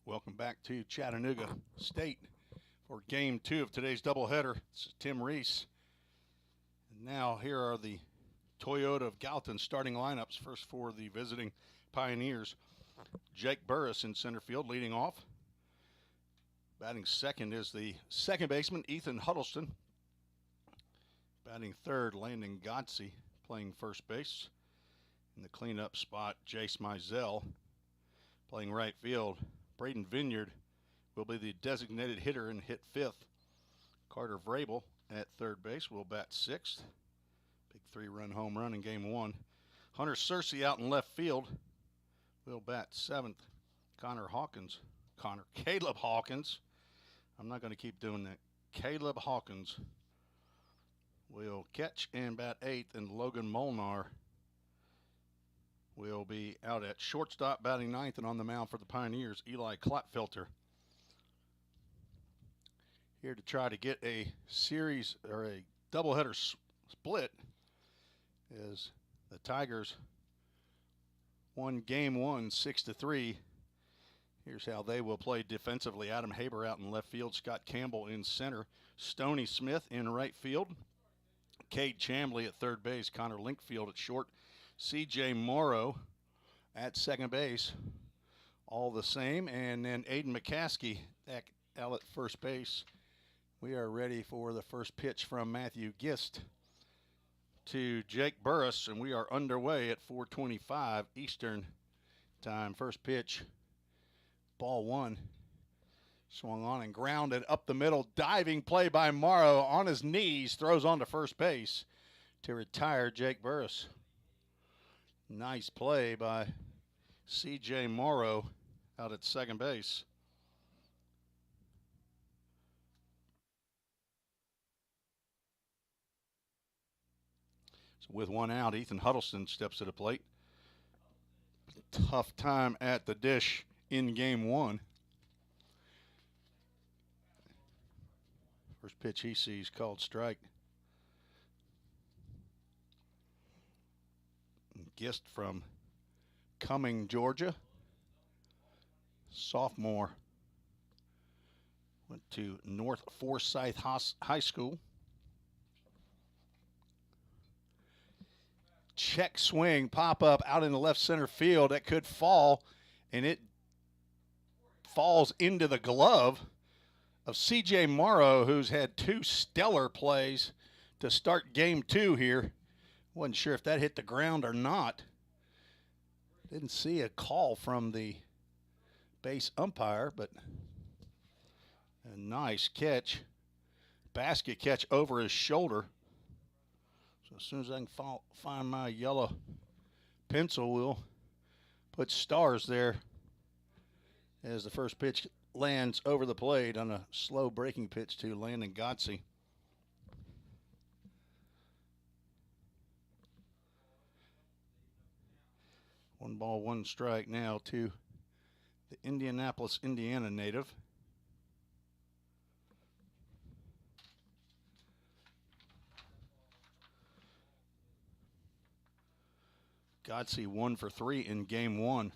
Welcome back to Chattanooga State for game 2 of today's doubleheader. This is Tim Reese. And now here are the Toyota of Gallatin starting lineups. First for the visiting Pioneers, Jake Burris in center field leading off. Batting second is the second baseman, Ethan Huddleston. Batting third, Landon Godsey playing first base. In the cleanup spot, Jace Mizell playing right field. Braden Vineyard will be the designated hitter and hit fifth. Carter Vrabel at third base will bat sixth. Big 3-run home run in game 1. Hunter Searcy out in left field will bat seventh. Caleb Hawkins. I'm not going to keep doing that. Caleb Hawkins will catch and bat eighth, and Logan Molnar will be out at shortstop batting ninth, and on the mound for the Pioneers, Eli Klotfelter. Here to try to get a series or a doubleheader split as the Tigers won game 1 6-3. Here's how they will play defensively. Adam Haber out in left field, Scott Campbell in center, Stoney Smith in right field, Cade Chamblee at third base, Connor Linkfield at short, C.J. Morrow at second base, all the same. And then Aiden McCaskey out at first base. We are ready for the first pitch from Matthew Gist to Jake Burris, and we are underway at 4:25 Eastern time. First pitch, ball one. Swung on and grounded up the middle. Diving play by Morrow on his knees. Throws on to first base to retire Jake Burris. Nice play by C.J. Morrow out at second base. So with one out, Ethan Huddleston steps to the plate. Tough time at the dish in game 1. First pitch he sees called strike. Gist from Cumming, Georgia. Sophomore. Went to North Forsyth High School. Check swing, pop up out in the left center field. That could fall, and it falls into the glove of C.J. Morrow, who's had 2 stellar plays to start game 2 here. Wasn't sure if that hit the ground or not. Didn't see a call from the base umpire, but a nice catch. Basket catch over his shoulder. So as soon as I can find my yellow pencil, we'll put stars there as the first pitch lands over the plate on a slow breaking pitch to Landon Godsey. One ball, one strike now to the Indianapolis, Indiana native. Godsey 1 for 3 in game 1.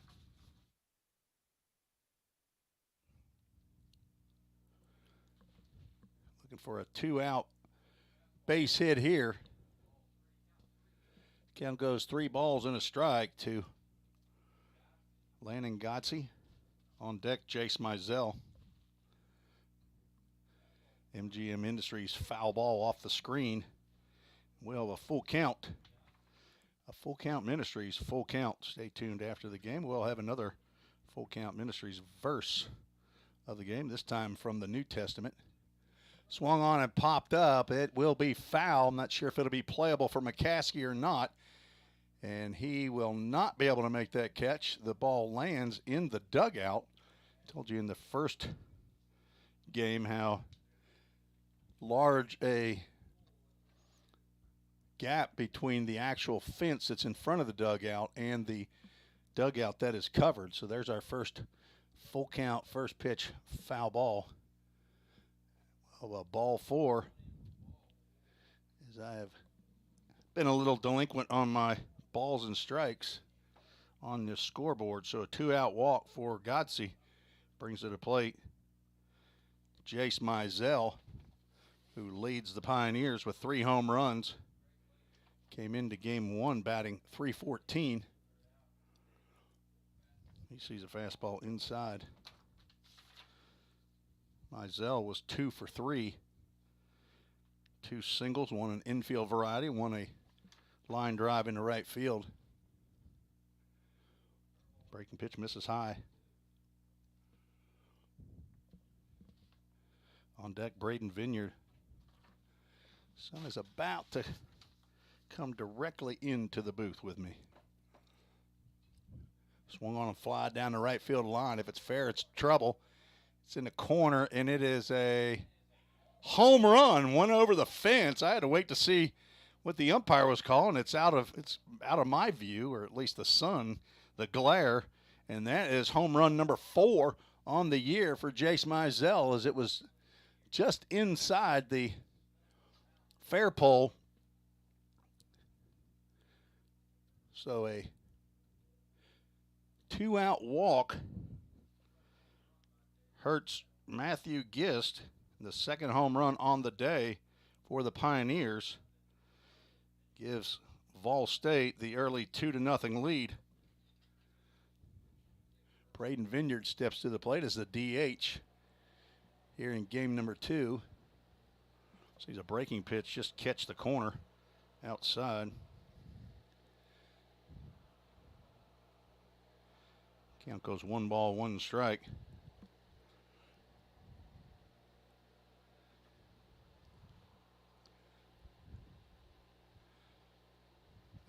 Looking for a 2-out base hit here. Count goes 3 balls and a strike to Landon Godsey. On deck, Jace Mizell. MGM Industries foul ball off the screen. We'll have a full count. A Full Count Ministries full count. Stay tuned after the game. We'll have another Full Count Ministries verse of the game, this time from the New Testament. Swung on and popped up. It will be foul. I'm not sure if it'll be playable for McCaskey or not. And he will not be able to make that catch. The ball lands in the dugout. Told you in the first game how large a gap between the actual fence that's in front of the dugout and the dugout that is covered. So there's our first full count, first pitch foul ball. Well, ball 4, as I have been a little delinquent on my balls and strikes on the scoreboard. So a 2-out walk for Godsey. brings to the plate Jace Mizell, who leads the Pioneers with 3 home runs. Came into game 1 batting .314. He sees a fastball inside. Mizell was 2 for 3. 2 singles, one an infield variety, one a line drive into right field. Breaking pitch misses high. On deck, Braden Vineyard. Sun is about to come directly into the booth with me. Swung on a fly down the right field line. If it's fair, it's trouble. It's in the corner, and it is a home run. Went over the fence. I had to wait to see what the umpire was calling. It's out of my view, or at least the sun, the glare, and that is home run number 4 on the year for Jace Mizell, as it was just inside the fair pole. So a 2-out walk hurts Matthew Gist, the second home run on the day for the Pioneers. Gives Vol State the early 2-0 lead. Braden Vineyard steps to the plate as the DH here in game number 2. Sees a breaking pitch just catch the corner outside. Count goes 1 ball, 1 strike.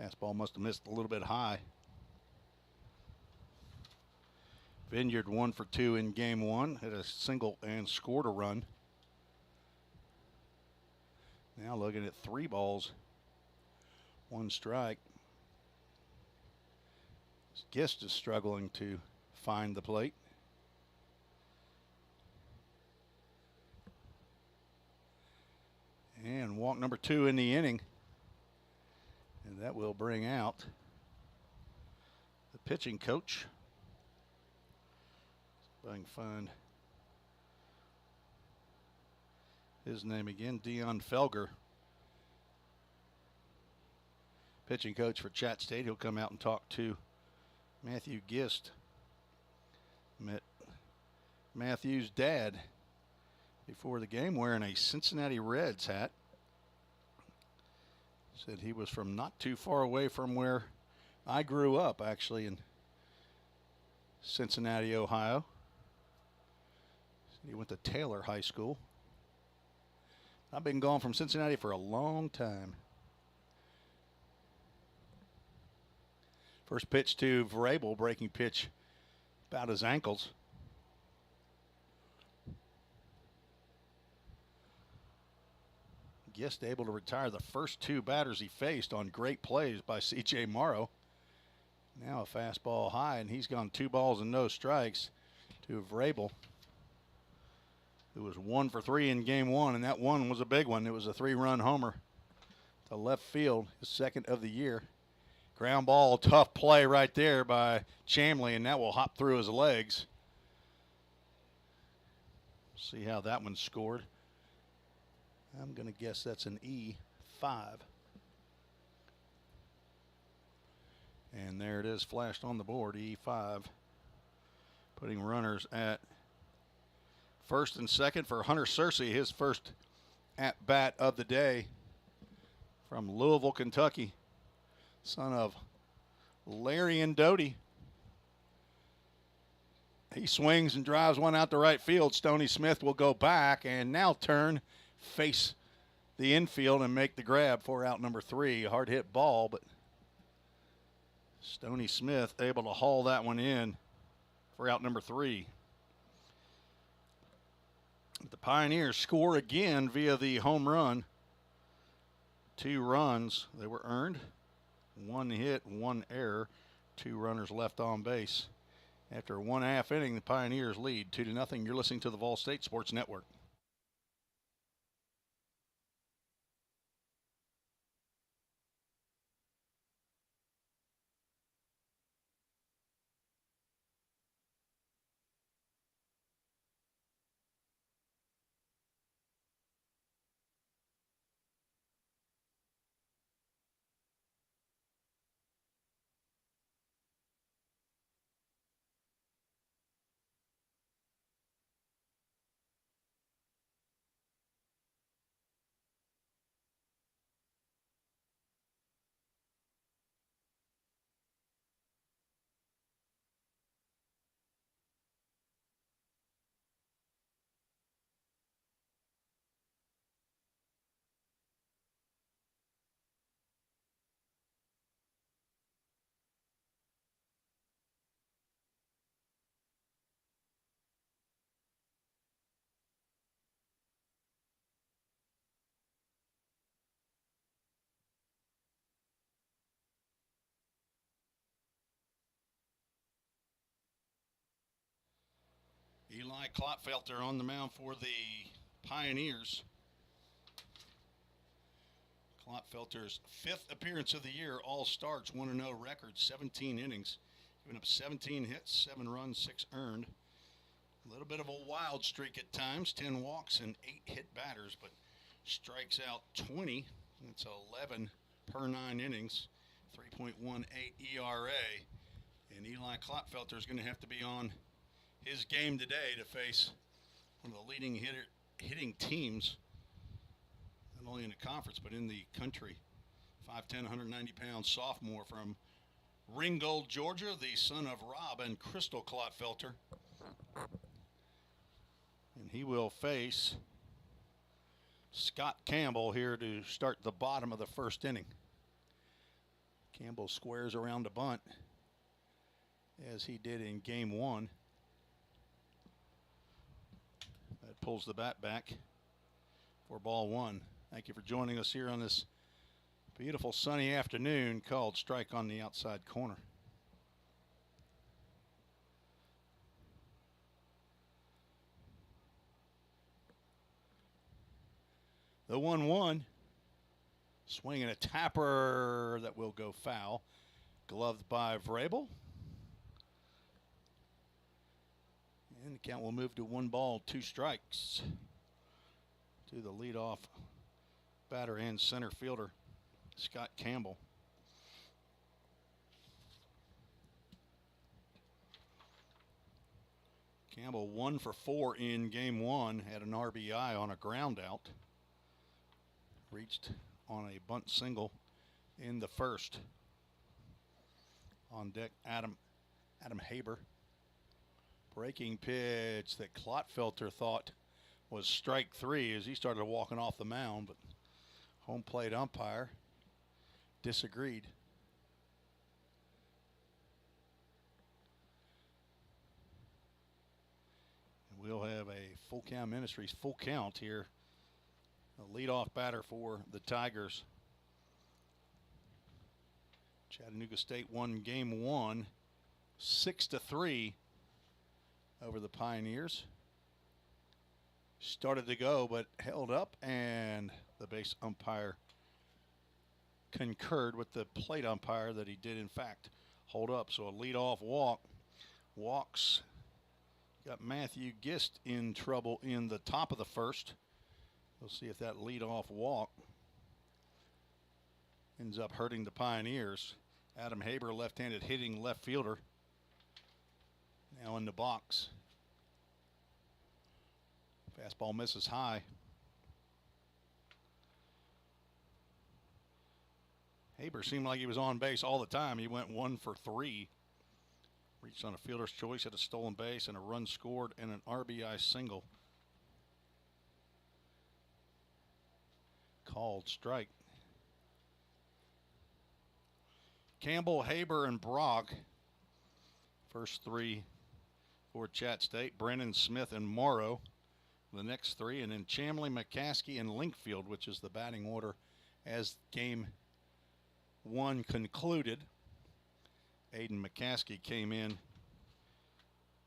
Fastball must have missed a little bit high. Vineyard 1 for 2 in game 1. Hit a single and scored a run. Now looking at 3 balls, 1 strike. Gist is struggling to find the plate. And walk number 2 in the inning. And that will bring out the pitching coach. If I can find his name again, Dion Felger. Pitching coach for Chat State. He'll come out and talk to Matthew Gist. Met Matthew's dad before the game wearing a Cincinnati Reds hat. Said he was from not too far away from where I grew up, actually, in Cincinnati, Ohio. Said he went to Taylor High School. I've been gone from Cincinnati for a long time. First pitch to Vrabel, breaking pitch about his ankles. Gist able to retire the first 2 batters he faced on great plays by C.J. Morrow. Now a fastball high, and he's gone 2 balls and no strikes to Vrabel, who was 1 for 3 in game 1, and that one was a big one. It was a 3-run homer to left field, his second of the year. Ground ball, tough play right there by Chamley, and that will hop through his legs. See how that one scored. I'm going to guess that's an E5. And there it is, flashed on the board, E5. Putting runners at first and second for Hunter Searcy, his first at-bat of the day from Louisville, Kentucky. Son of Larry and Doty. He swings and drives one out to right field. Stoney Smith will go back and now turn, face the infield, and make the grab for out number 3. Hard hit ball, but Stoney Smith able to haul that one in for out number 3. The Pioneers score again via the home run. 2 runs. They were earned. 1 hit, 1 error. 2 runners left on base. After 1/2 inning, the Pioneers lead 2-0. You're listening to the Vol State Sports Network. Klotfelter on the mound for the Pioneers. Klotfelter's 5th appearance of the year, all starts, 1-0 record, 17 innings, giving up 17 hits, 7 runs, 6 earned. A little bit of a wild streak at times, 10 walks and 8 hit batters, but strikes out 20. That's 11 per 9 innings, 3.18 ERA. And Eli Klotfelter is going to have to be on his game today to face one of the leading hitting teams, not only in the conference but in the country. 5'10", 190-pound sophomore from Ringgold, Georgia, the son of Rob and Crystal Klotfelter. And he will face Scott Campbell here to start the bottom of the first inning. Campbell squares around a bunt as he did in game 1. That pulls the bat back for ball 1. Thank you for joining us here on this beautiful sunny afternoon called Strike on the Outside Corner. The 1-1. Swinging a tapper that will go foul. Gloved by Vrabel. And the count will move to 1 ball, 2 strikes to the leadoff batter and center fielder, Scott Campbell. Campbell 1 for 4 in game 1, had an RBI on a ground out. Reached on a bunt single in the first. On deck, Adam Haber. Breaking pitch that Klotfelter thought was strike 3 as he started walking off the mound, but home plate umpire disagreed. And we'll have a Full Count Ministries full count here. A leadoff batter for the Tigers. Chattanooga State won game 1 6-3 over the Pioneers. Started to go but held up, and the base umpire concurred with the plate umpire that he did in fact hold up. So a leadoff walk. Walks got Matthew Gist in trouble in the top of the first. We'll see if that leadoff walk ends up hurting the Pioneers. Adam Haber, left-handed hitting left fielder, now in the box. Fastball misses high. Haber seemed like he was on base all the time. He went 1 for 3. Reached on a fielder's choice, had a stolen base and a run scored and an RBI single. Called strike. Campbell, Haber, and Brock. First 3 for Chat State. Brennan, Smith, and Morrow. The next 3. And then Chamley, McCaskey, and Linkfield, which is the batting order as game 1 concluded. Aiden McCaskey came in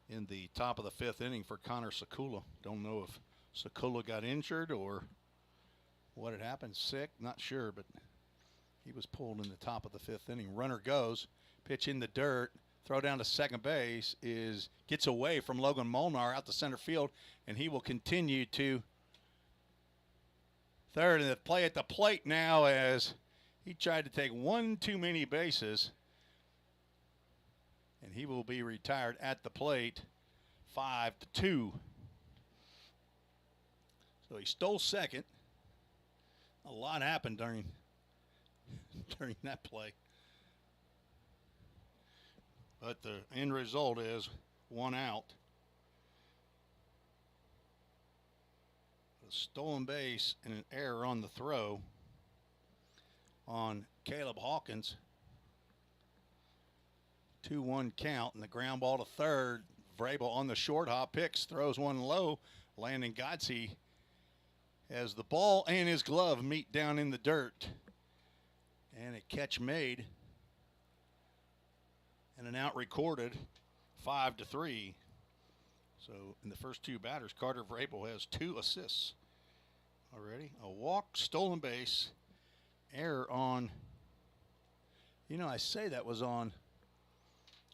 the top of the 5th inning for Connor Sekula. Don't know if Sekula got injured or what had happened, sick, not sure, but he was pulled in the top of the 5th inning. Runner goes, pitch in the dirt, throw down to second base, gets away from Logan Molnar out to center field, and he will continue to third. And the play at the plate now as he tried to take 1 too many bases, and he will be retired at the plate, 5-2. So he stole second. A lot happened during that play. But the end result is 1 out. A stolen base and an error on the throw on Caleb Hawkins. 2-1 count, and the ground ball to third. Vrabel on the short hop, picks, throws one low. Landon Godsey as the ball and his glove meet down in the dirt. And a catch made. And an out recorded, 5-3. So in the first two batters, Carter Vrabel has 2 assists already. A walk, stolen base, error on, I say that was on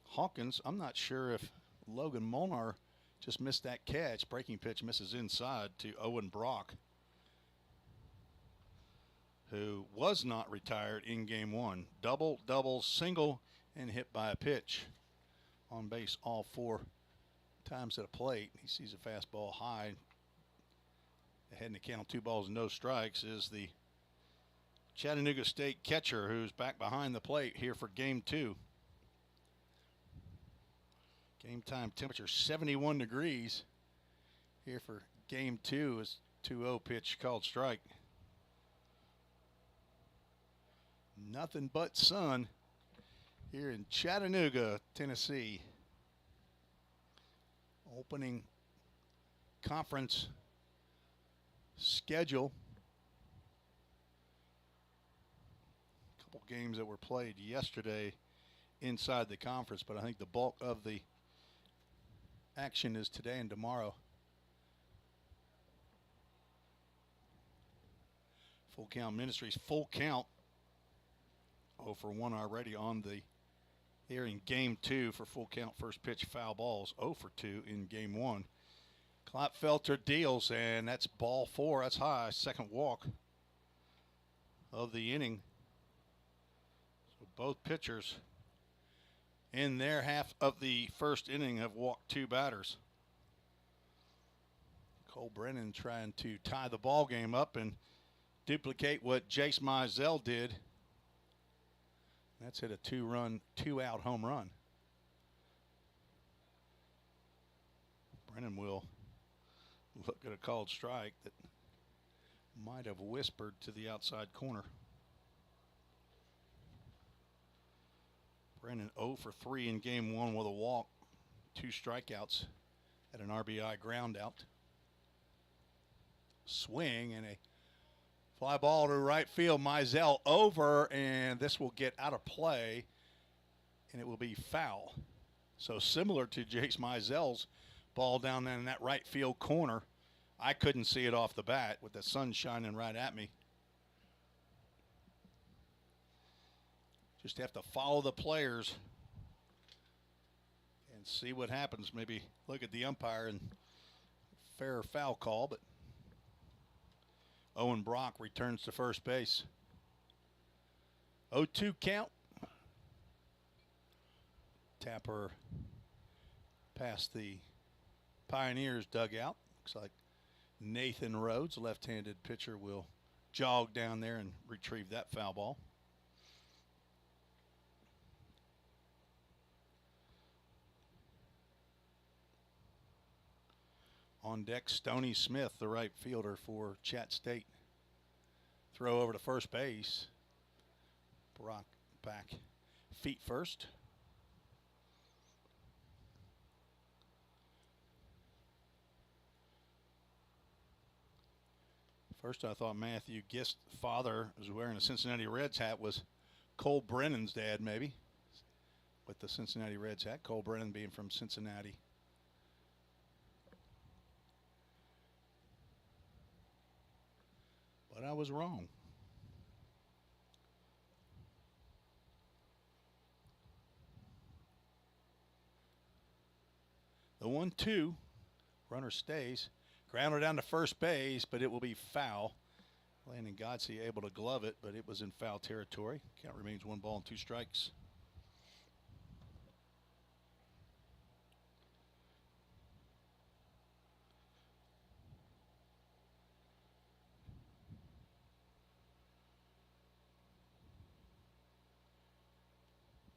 Hawkins. I'm not sure if Logan Molnar just missed that catch. Breaking pitch misses inside to Owen Brock, who was not retired in game 1. Double, double, single, and hit by a pitch. On base all 4 times at a plate. He sees a fastball high. Ahead in the count, 2 balls and no strikes, is the Chattanooga State catcher, who's back behind the plate here for game 2. Game time temperature 71 degrees here for game 2 is 2-0 pitch called strike. Nothing but sun here in Chattanooga, Tennessee. Opening conference schedule. A couple games that were played yesterday inside the conference, but I think the bulk of the action is today and tomorrow. Full Count Ministries, full count. 0 for 1 already on the here in game 2 for full count first pitch foul balls. 0 for 2 in game 1. Klopfelter deals, and that's ball 4. That's high. Second walk of the inning. So both pitchers in their half of the first inning have walked 2 batters. Cole Brennan trying to tie the ball game up and duplicate what Jace Mizell did. That's hit a 2-out home run. Brennan will look at a called strike that might have whispered to the outside corner. Brennan 0 for 3 in game 1 with a walk, 2 strikeouts at an RBI ground out. Swing and a fly ball to right field. Mizell over, and this will get out of play, and it will be foul. So similar to Jace Mizell's ball down in that right field corner. I couldn't see it off the bat with the sun shining right at me. Just have to follow the players and see what happens. Maybe look at the umpire and fair or foul call, but Owen Brock returns to first base. 0-2 count. Tapper past the Pioneers dugout. Looks like Nathan Rhodes, left-handed pitcher, will jog down there and retrieve that foul ball. On deck, Stoney Smith, the right fielder for Chat State. Throw over to first base. Brock back, feet first. First, I thought Matthew Gist's father was wearing a Cincinnati Reds hat was Cole Brennan's dad, maybe, with the Cincinnati Reds hat. Cole Brennan being from Cincinnati. But I was wrong. The 1-2, runner stays. Grounded down to first base, but it will be foul. Landon Godsey able to glove it, but it was in foul territory. Count remains 1 ball and 2 strikes.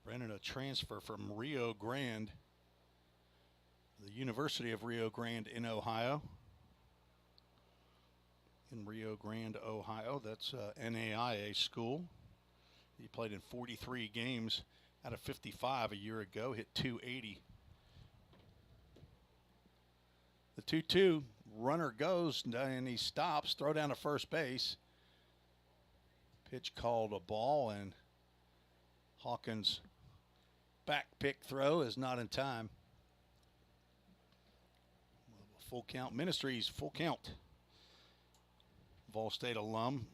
Brennan, a transfer from Rio Grande, the University of Rio Grande in Ohio. In Rio Grande, Ohio, that's NAIA school. He played in 43 games out of 55 a year ago, hit .280. The 2-2, runner goes and he stops, throw down to first base. Pitch called a ball, and Hawkins' back pick throw is not in time. Full Count Ministries, Full Count. Vol State alum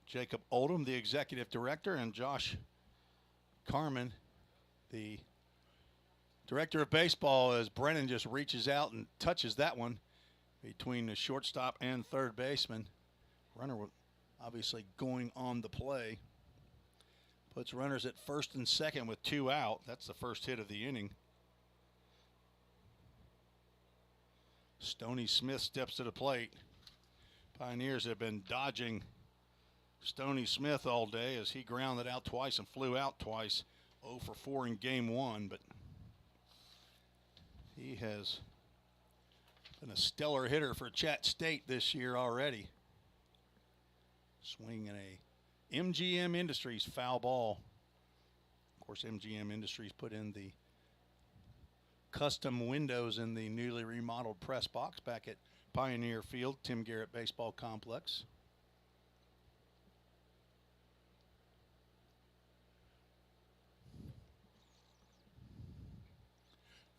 Jacob Oldham, the executive director, and Josh Carmen, the director of baseball, as Brennan just reaches out and touches that one between the shortstop and third baseman. Runner obviously going on the play. Puts runners at first and second with 2 out. That's the first hit of the inning. Stoney Smith steps to the plate. Pioneers have been dodging Stoney Smith all day as he grounded out twice and flew out twice. 0 for 4 in game 1, but he has been a stellar hitter for Chat State this year already. Swinging a MGM Industries foul ball. Of course, MGM Industries put in the custom windows in the newly remodeled press box back at Pioneer Field, Tim Garrett Baseball Complex.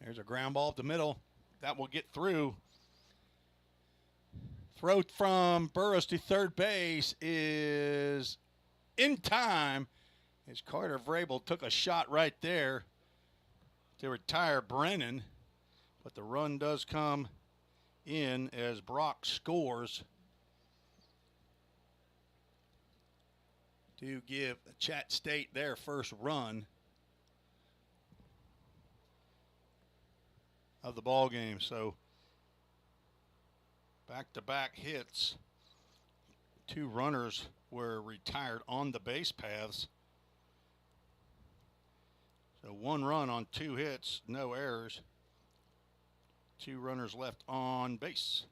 There's a ground ball up the middle. That will get through. Throw from Burrows to third base is in time as Carter Vrabel took a shot right there to retire Brennan. But the run does come in as Brock scores to give Chat State their first run of the ball game. So back-to-back hits. 2 runners were retired on the base paths. So 1 run on 2 hits, no errors. 2 runners left on base.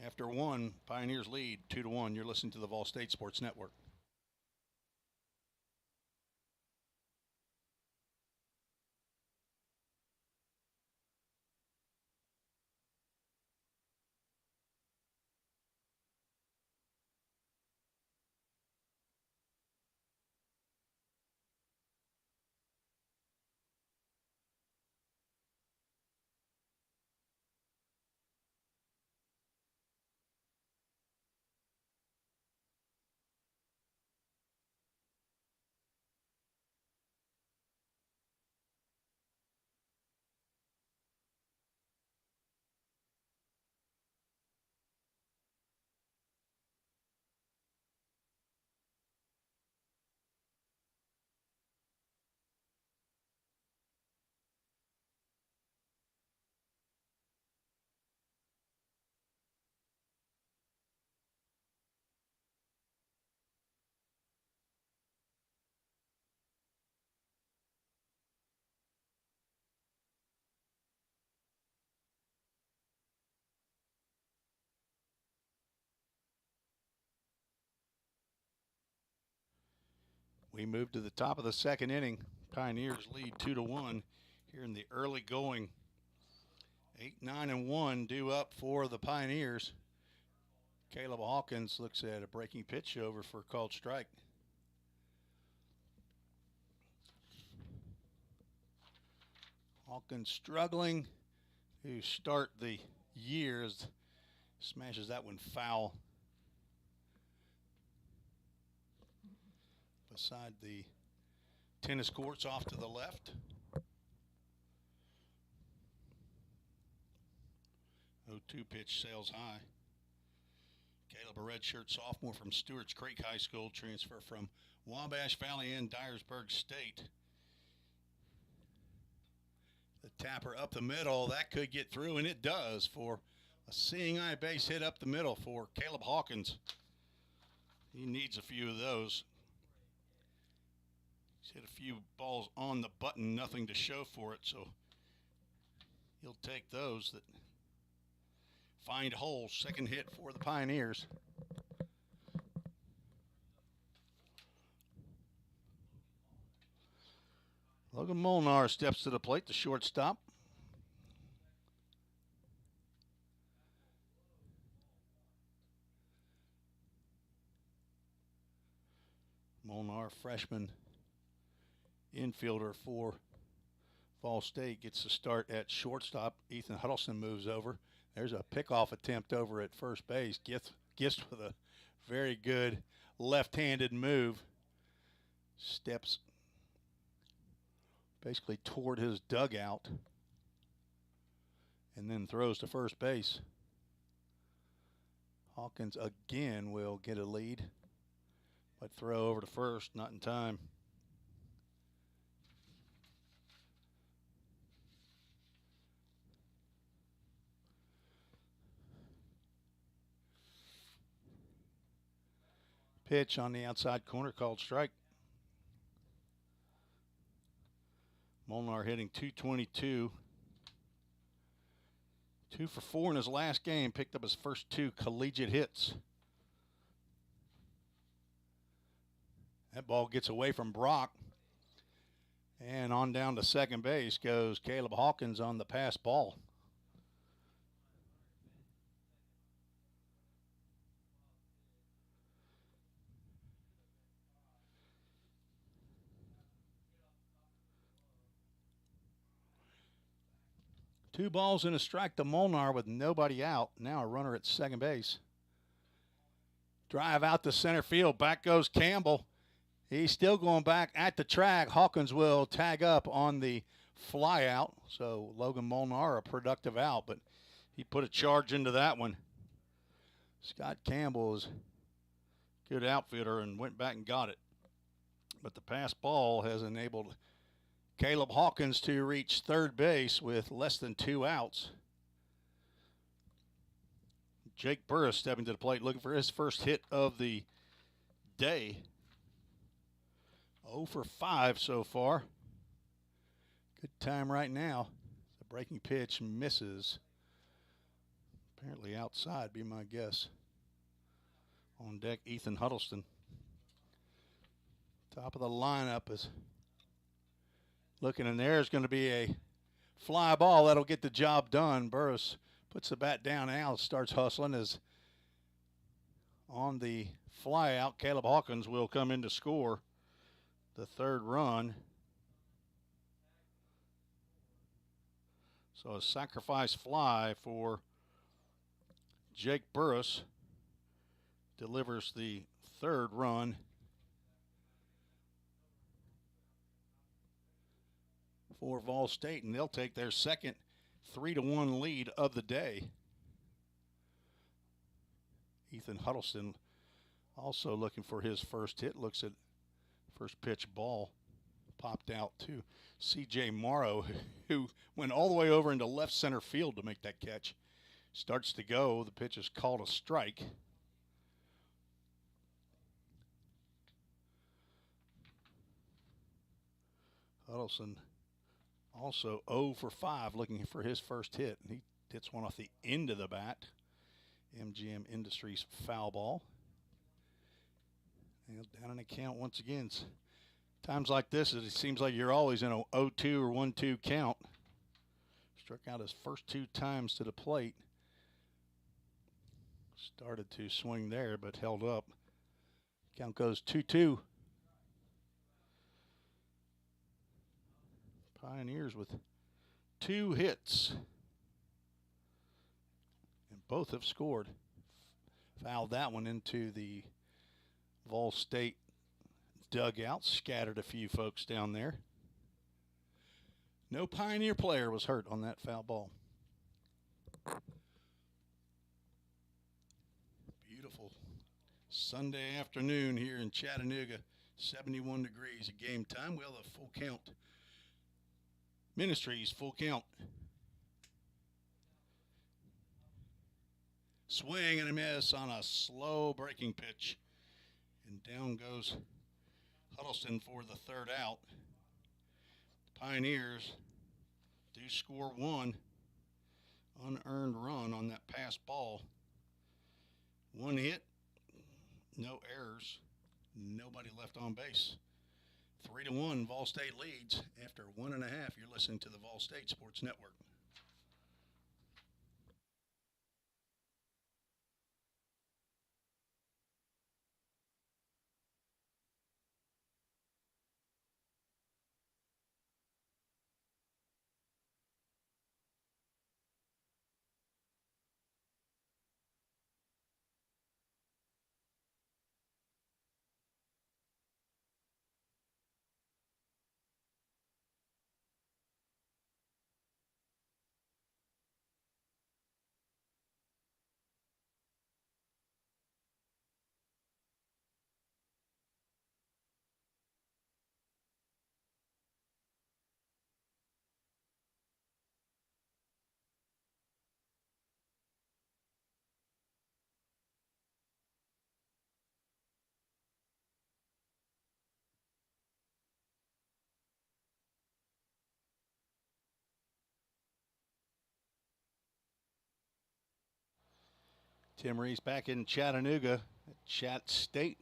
After 1, Pioneers lead 2-1. You're listening to the Vol State Sports Network. We move to the top of the second inning. Pioneers lead 2-1 here in the early going. 8-9-1 due up for the Pioneers. Caleb Hawkins looks at a breaking pitch over for a called strike. Hawkins struggling to start the years. Smashes that one foul beside the tennis courts off to the left. 0-2 pitch sails high. Caleb, a redshirt sophomore from Stewart's Creek High School, transfer from Wabash Valley and Dyersburg State. The tapper up the middle, that could get through, and it does for a seeing eye base hit up the middle for Caleb Hawkins. He needs a few of those. He's hit a few balls on the button, nothing to show for it, so he'll take those that find holes. Second hit for the Pioneers. Logan Molnar steps to the plate, the shortstop. Molnar, freshman infielder for Fall State gets the start at shortstop. Ethan Huddleston moves over. There's a pickoff attempt over at first base. Gifts with a very good left-handed move. Steps basically toward his dugout and then throws to first base. Hawkins again will get a lead, but throw over to first, not in time. Pitch on the outside corner called strike. Molnar hitting .222. 2 for 4 in his last game. Picked up his first 2 collegiate hits. That ball gets away from Brock. And on down to second base goes Caleb Hawkins on the pass ball. Two balls and a strike to Molnar with nobody out. Now a runner at second base. Drive out to center field. Back goes Campbell. He's still going back at the track. Hawkins will tag up on the fly out. So Logan Molnar a productive out, but he put a charge into that one. Scott Campbell is a good outfielder and went back and got it. But the pass ball has enabled Caleb Hawkins to reach third base with less than 2 outs. Jake Burris stepping to the plate looking for his first hit of the day. 0 for 5 so far. Good time right now. The breaking pitch misses. Apparently outside, be my guess. On deck, Ethan Huddleston. Top of the lineup is looking, and there's going to be a fly ball that'll get the job done. Burris puts the bat down now, starts hustling. As on the fly out, Caleb Hawkins will come in to score the third run. So a sacrifice fly for Jake Burris delivers the third run for Vol State, and they'll take their second 3-1 lead of the day. Ethan Huddleston also looking for his first hit. Looks at first pitch ball popped out to C.J. Morrow, who went all the way over into left center field to make that catch. Starts to go. The pitch is called a strike. Huddleston also 0 for 5 looking for his first hit. He hits one off the end of the bat. MGM Industries foul ball. And down in the count once again. Times like this, it seems like you're always in a 0-2 or 1-2 count. Struck out his first 2 times to the plate. Started to swing there, but held up. Count goes 2-2. Pioneers with 2 hits. And both have scored. Fouled that one into the Vol State dugout. Scattered a few folks down there. No Pioneer player was hurt on that foul ball. Beautiful Sunday afternoon here in Chattanooga. 71 degrees at game time. We'll have a full count. Ministries, full count. Swing and a miss on a slow breaking pitch. And down goes Huddleston for the third out. The Pioneers do score 1 unearned run on that pass ball. 1 hit, no errors, nobody left on base. 3-1, Vol State leads. After 1.5, you're listening to the Vol State Sports Network. Tim Reese back in Chattanooga at Chat State,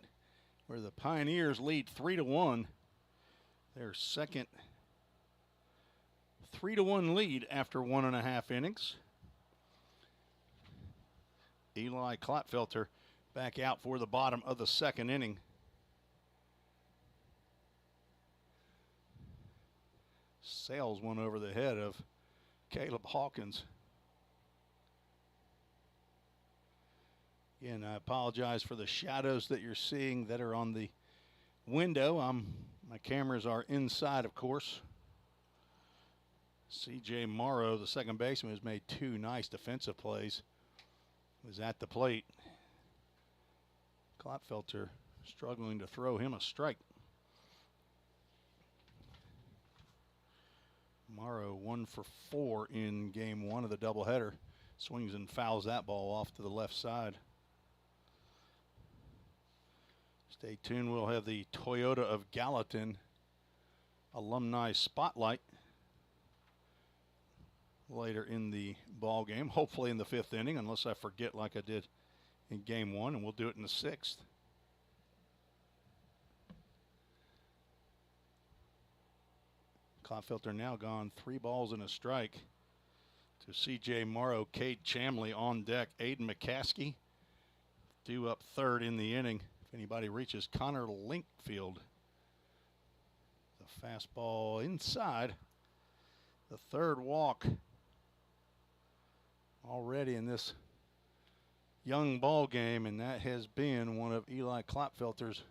where the Pioneers lead 3-1. Their second 3-1 lead after 1.5 innings. Eli Klotfelter back out for the bottom of the second inning. Sails one over the head of Caleb Hawkins. Again, I apologize for the shadows that you're seeing that are on the window. My cameras are inside, of course. C.J. Morrow, the second baseman, has made 2 nice defensive plays. Was at the plate. Klotfelter struggling to throw him a strike. Morrow 1 for 4 in game 1 of the doubleheader. Swings and fouls that ball off to the left side. Stay tuned. We'll have the Toyota of Gallatin alumni spotlight later in the ball game, hopefully in the 5th inning, unless I forget like I did in game 1, and we'll do it in the 6th. Klotfelter now gone 3 balls and a strike to C.J. Morrow. Cade Chamley on deck. Aiden McCaskey due up 3rd in the inning. If anybody reaches Connor Linkfield. The fastball inside. The 3rd walk already in this young ball game, and that has been one of Eli Klotfelter's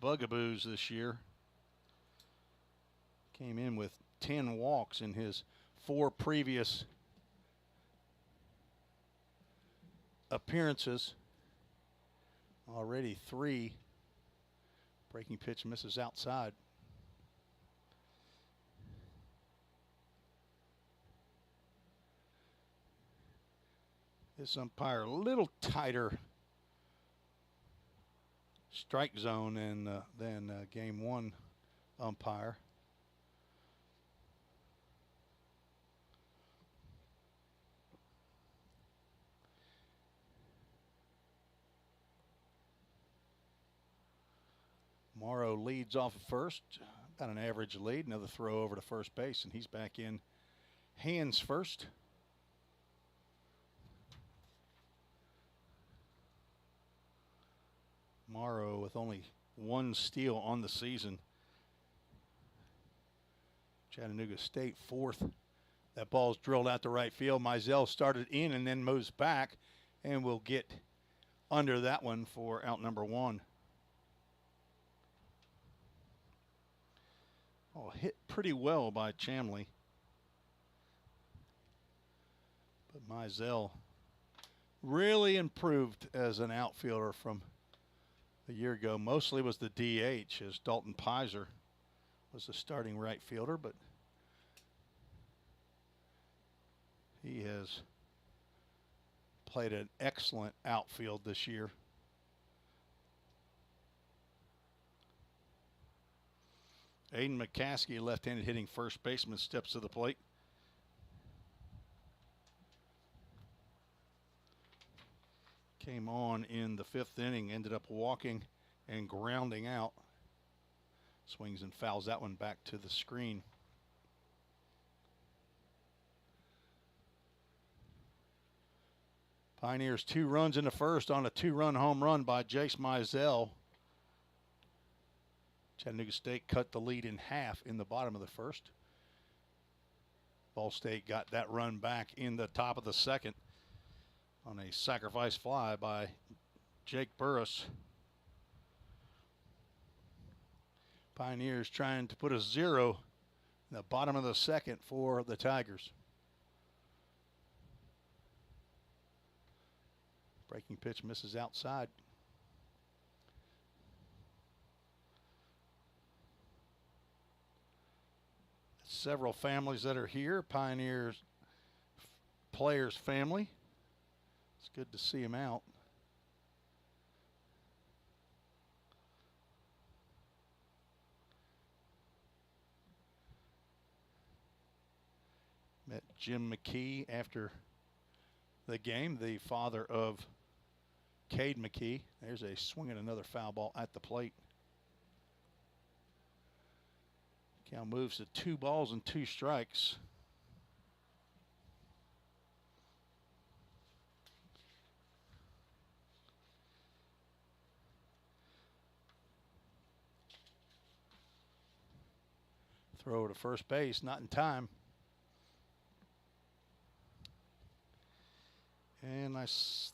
bugaboos this year. Came in with 10 walks in his 4 previous appearances. Already 3. Breaking pitch misses outside. This umpire a little tighter strike zone than game 1 umpire. Morrow leads off of first, about an average lead. Another throw over to first base, and he's back in hands first. Morrow with only 1 steal on the season. Chattanooga State 4th. That ball's drilled out to right field. Mizell started in and then moves back, and will get under that one for out number 1. Oh, hit pretty well by Chamley. But Mizell really improved as an outfielder from a year ago. Mostly was the DH, as Dalton Pizer was the starting right fielder, but he has played an excellent outfield this year. Aiden McCaskey, left-handed hitting first baseman, steps to the plate. Came on in the 5th inning, ended up walking and grounding out. Swings and fouls that one back to the screen. Pioneers 2 runs in the first on a 2-run home run by Jace Mizell. Chattanooga State cut the lead in half in the bottom of the first. Ball State got that run back in the top of the second on a sacrifice fly by Jake Burris. Pioneers trying to put a 0 in the bottom of the second for the Tigers. Breaking pitch misses outside. Several families that are here. Pioneers players family. It's good to see them out. Met Jim McKee after the game, the father of Cade McKee. There's a swing and another foul ball at the plate. Count moves to 2 balls and 2 strikes. Throw to first base, not in time. And I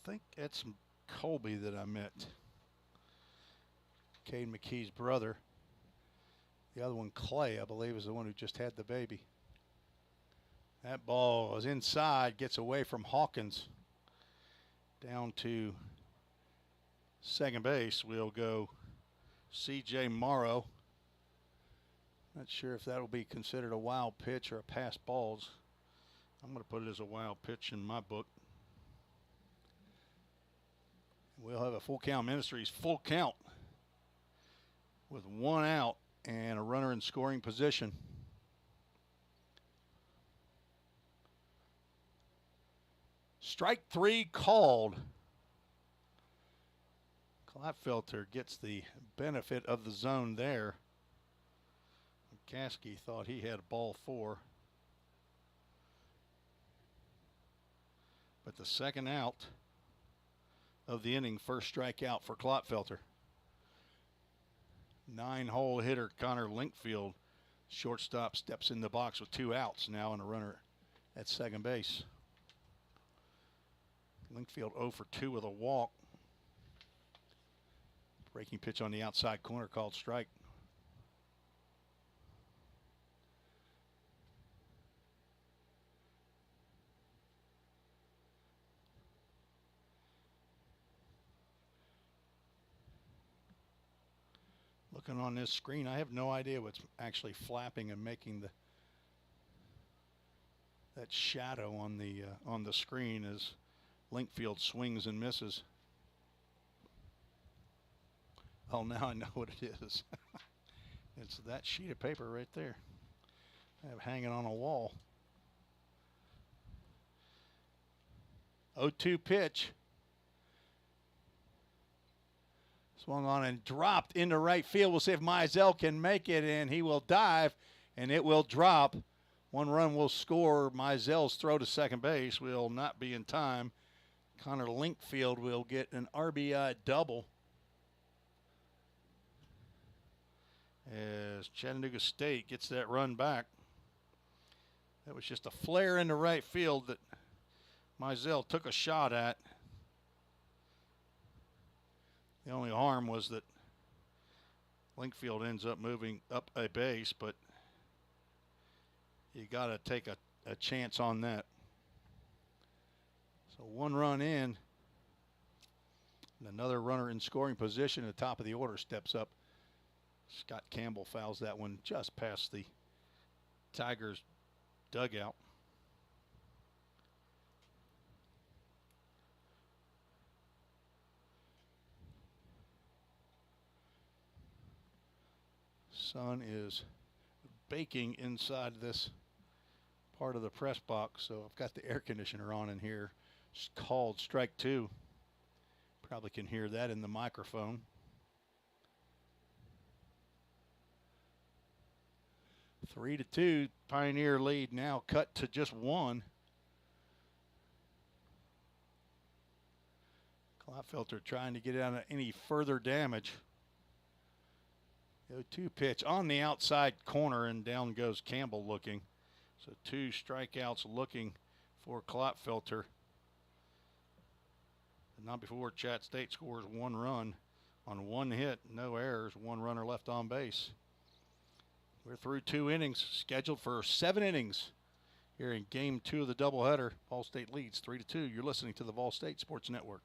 think it's Colby that I met. Cade McKee's brother. The other one, Clay, I believe, is the one who just had the baby. That ball is inside, gets away from Hawkins. Down to second base will go C.J. Morrow. Not sure if that will be considered a wild pitch or a pass balls. I'm going to put it as a wild pitch in my book. We'll have a full count. Ministries full count with 1 out and a runner in scoring position. Strike 3 called. Clatfelter gets the benefit of the zone there. McCaskey thought he had ball 4. But the second out of the inning, first strikeout for Clatfelter. 9-hole hitter Connor Linkfield, shortstop, steps in the box with 2 outs now and a runner at second base. Linkfield 0 for 2 with a walk. Breaking pitch on the outside corner called strike. Looking on this screen, I have no idea what's actually flapping and making that shadow on the screen as Linkfield swings and misses. Oh, now I know what it is. It's that sheet of paper right there. I have hanging on a wall. 0-2 pitch. Swung on and dropped into right field. We'll see if Mizell can make it, and he will dive, and it will drop. 1 run will score. Mizell's throw to second base will not be in time. Connor Linkfield will get an RBI double as Chattanooga State gets that run back. That was just a flare into right field that Mizell took a shot at. The only harm was that Linkfield ends up moving up a base, but you got to take a chance on that. So 1 run in, and another runner in scoring position at the top of the order steps up. Scott Campbell fouls that one just past the Tigers' dugout. Sun is baking inside this part of the press box, so I've got the air conditioner on in here. It's called strike 2. Probably can hear that in the microphone. 3-2, Pioneer lead now cut to just 1. Clatfelter trying to get out of any further damage. 0-2 pitch on the outside corner, and down goes Campbell looking. So 2 strikeouts looking for Clatfelter. But not before Chat State scores 1 run on 1 hit, no errors, 1 runner left on base. We're through 2 innings, scheduled for 7 innings here in Game 2 of the doubleheader. Vol State leads 3-2. You're listening to the Vol State Sports Network.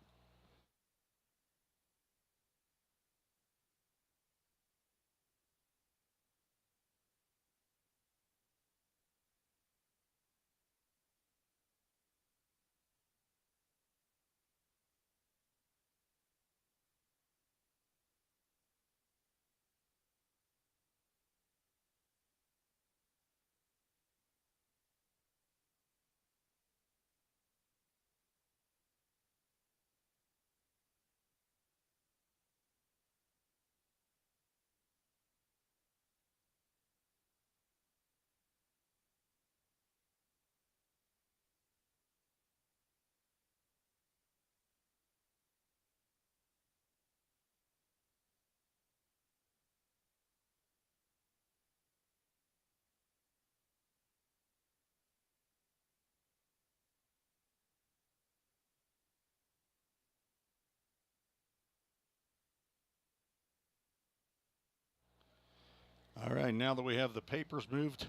All right, now that we have the papers moved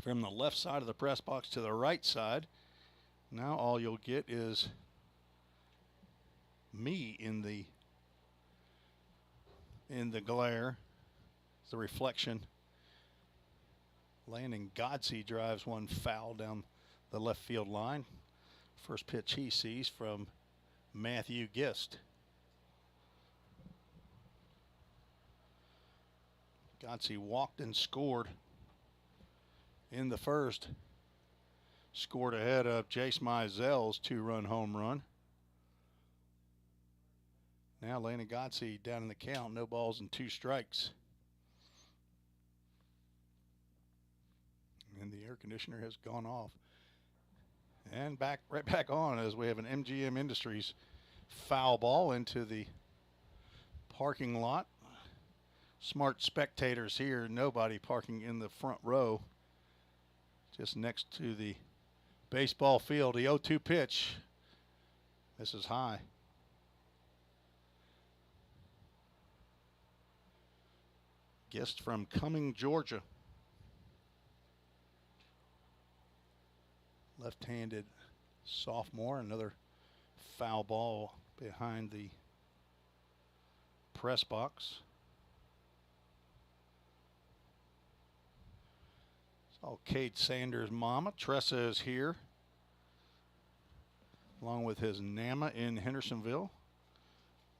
from the left side of the press box to the right side, now all you'll get is me in the glare. It's the reflection. Landon Godsey drives one foul down the left field line. First pitch he sees from Matthew Gist. Godsey walked and scored in the first. Scored ahead of Jace Mizell's 2-run home run. Now Landon Godsey down in the count, no balls and 2 strikes. And the air conditioner has gone off. And right back on as we have an MGM Industries foul ball into the parking lot. Smart spectators here, nobody parking in the front row. Just next to the baseball field. The 0-2 pitch. This is high. Gist from Cumming, Georgia. Left-handed sophomore. Another foul ball behind the press box. Oh, Cade Sanders' mama, Tressa, is here, along with his Nama in Hendersonville.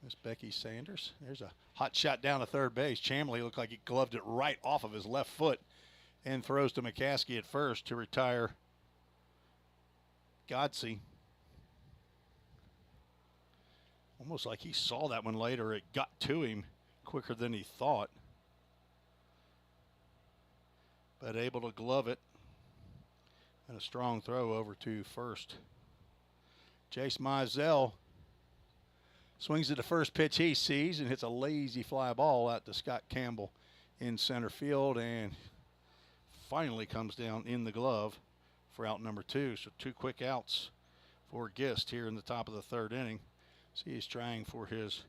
Miss Becky Sanders. There's a hot shot down to third base. Chamley looked like he gloved it right off of his left foot and throws to McCaskey at first to retire Godsey. Almost like he saw that one later. It got to him quicker than he thought, but able to glove it, and a strong throw over to first. Jace Mizell swings at the first pitch he sees and hits a lazy fly ball out to Scott Campbell in center field, and finally comes down in the glove for out number 2. So 2 quick outs for Gist here in the top of the 3rd inning. So he's trying for his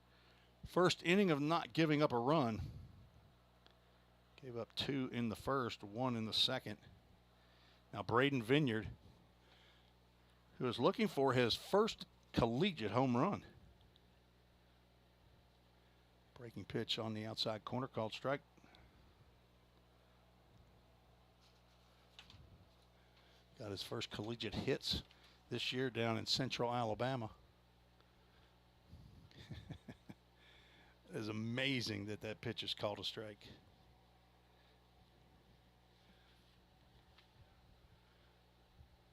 first inning of not giving up a run. Gave up 2 in the first, 1 in the second. Now Braden Vineyard, who is looking for his first collegiate home run. Breaking pitch on the outside corner, called strike. Got his first collegiate hits this year down in Central Alabama. It is amazing that pitch is called a strike.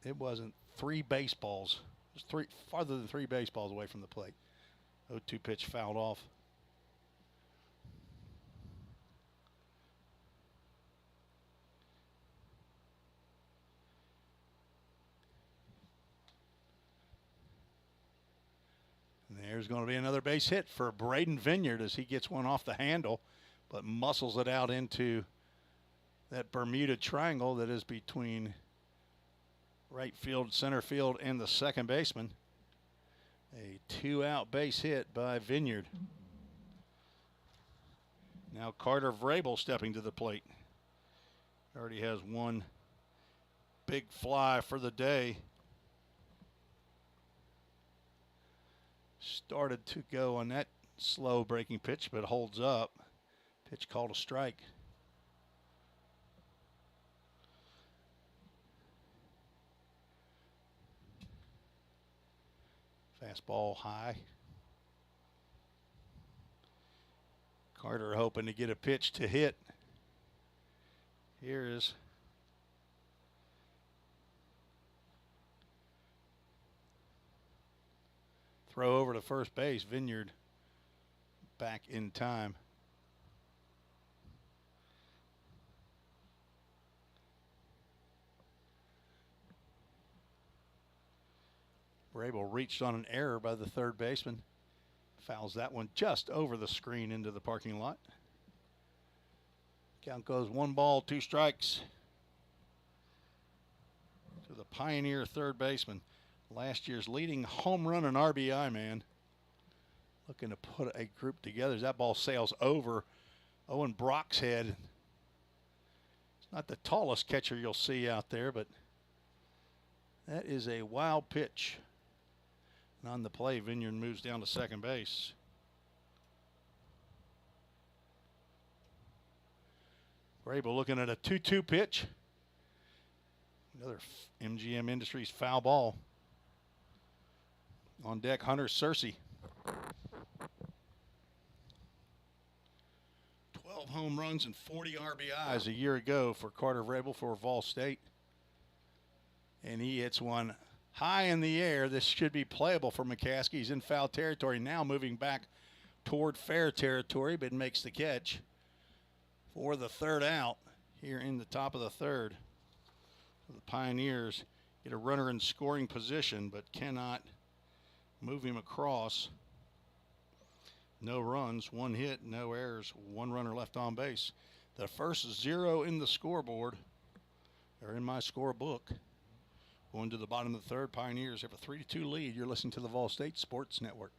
It wasn't 3 baseballs. It was farther than 3 baseballs away from the plate. 0-2 pitch fouled off. And there's going to be another base hit for Braden Vineyard as he gets one off the handle, but muscles it out into that Bermuda triangle that is between right field, center field, and the second baseman. A 2-out base hit by Vineyard. Now Carter Vrabel stepping to the plate. Already has 1 big fly for the day. Started to go on that slow breaking pitch, but holds up. Pitch called a strike. Fastball high. Carter hoping to get a pitch to hit. Here is throw over to first base. Vineyard back in time. Vrabel reached on an error by the third baseman. Fouls that one just over the screen into the parking lot. Count goes 1 ball, 2 strikes to the Pioneer third baseman. Last year's leading home run and RBI man. Looking to put a group together as that ball sails over Owen Brock's head. Not the tallest catcher you'll see out there, but that is a wild pitch. And on the play, Vineyard moves down to second base. Vrabel looking at a 2-2 pitch. Another MGM Industries foul ball. On deck, Hunter Cersei. 12 home runs and 40 RBIs a year ago for Carter Vrabel for Vol State. And he hits one high in the air. This should be playable for McCaskey. He's in foul territory now, moving back toward fair territory, but makes the catch for the third out here in the top of the third. The Pioneers get a runner in scoring position, but cannot move him across. No runs, one hit, no errors, one runner left on base. The first 0 in the scoreboard, or in my scorebook. Going to the bottom of the third, Pioneers have a 3-2 lead. You're listening to the Vol State Sports Network.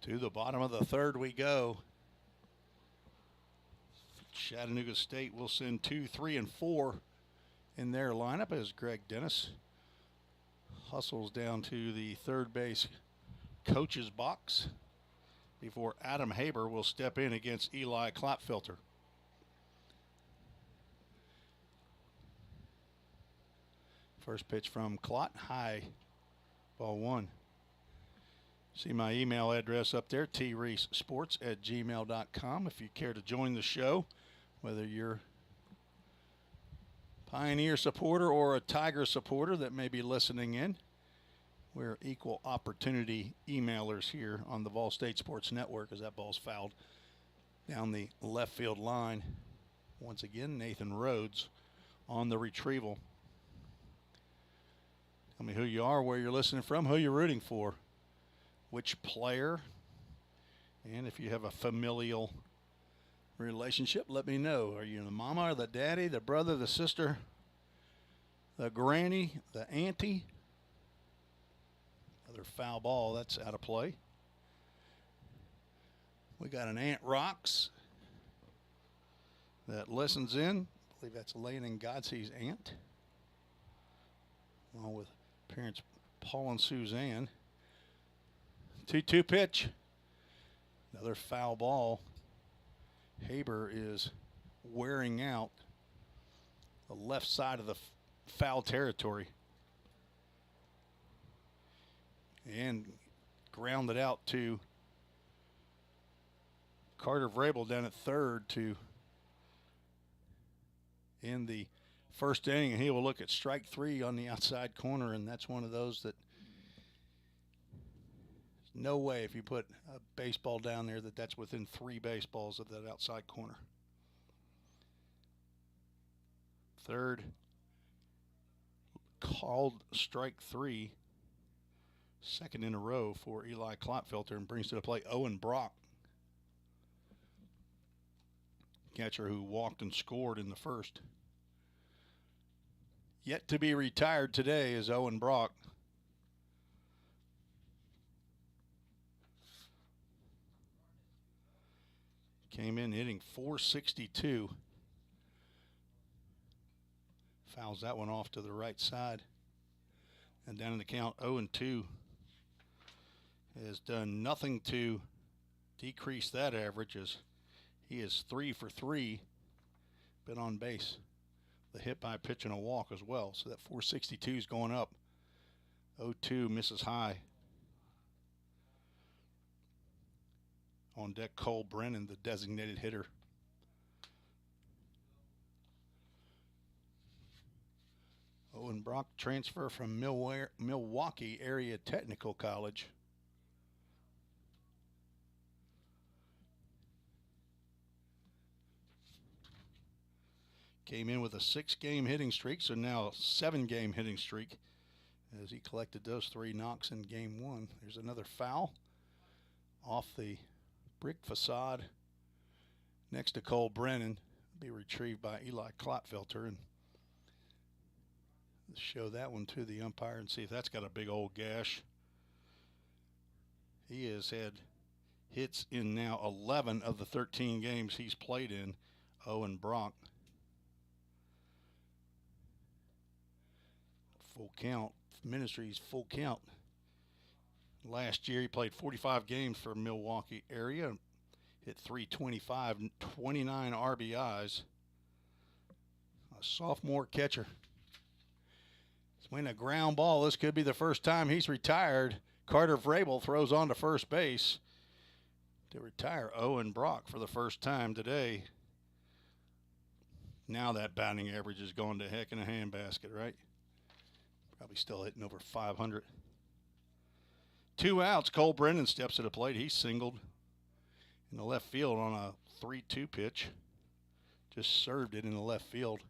To the bottom of the third we go. Chattanooga State will send 2, 3, and 4 in their lineup as Greg Dennis hustles down to the third base coach's box before Adam Haber will step in against Eli Klopfelter. First pitch from Klott, high, ball one. See my email address up there, treesesports@gmail.com. If you care to join the show, whether you're a Pioneer supporter or a Tiger supporter that may be listening in, we're equal opportunity emailers here on the Vol State Sports Network as that ball's fouled down the left field line. Once again, Nathan Rhodes on the retrieval. Tell me who you are, where you're listening from, who you're rooting for, which player, and if you have a familial relationship, let me know. Are you the mama or the daddy, the brother, the sister, the granny, the auntie? Another foul ball, that's out of play. We got an Aunt Rocks that listens in. I believe that's Lane and Godsey's aunt, along with parents Paul and Suzanne. 2-2 pitch. Another foul ball. Haber is wearing out the left side of the foul territory. And grounded out to Carter Vrabel down at third to end the first inning. And he will look at strike 3 on the outside corner, and that's one of those that no way if you put a baseball down there that's within 3 baseballs of that outside corner. Third, called strike 3, second in a row for Eli Klopfelter, and brings to the plate Owen Brock, catcher who walked and scored in the first. Yet to be retired today is Owen Brock. Came in hitting .462. Fouls that one off to the right side. And down in the count, 0-2. Has done nothing to decrease that average as he is 3 for 3. Been on base. The hit by pitch and a walk as well. So that .462 is going up. 0-2, misses high. On deck, Cole Brennan, the designated hitter. Owen Brock, transfer from Milwaukee Area Technical College. Came in with a 6-game hitting streak, so now a 7-game hitting streak as he collected those 3 knocks in game 1. There's another foul off the brick facade next to Cole Brennan. Be retrieved by Eli Klotfelter, and show that one to the umpire and see if that's got a big old gash. He has had hits in now 11 of the 13 games he's played in, Owen Brock. Full count. Ministries full count. Last year he played 45 games for Milwaukee area, hit .325, 29 RBIs. A sophomore catcher. Swing a ground ball. This could be the first time he's retired. Carter Vrabel throws on to first base to retire Owen Brock for the first time today. Now that batting average is going to heck in a handbasket, right? Probably still hitting over 500. 2 outs. Cole Brennan steps to the plate. He singled in the left field on a 3-2 pitch. Just served it in the left field.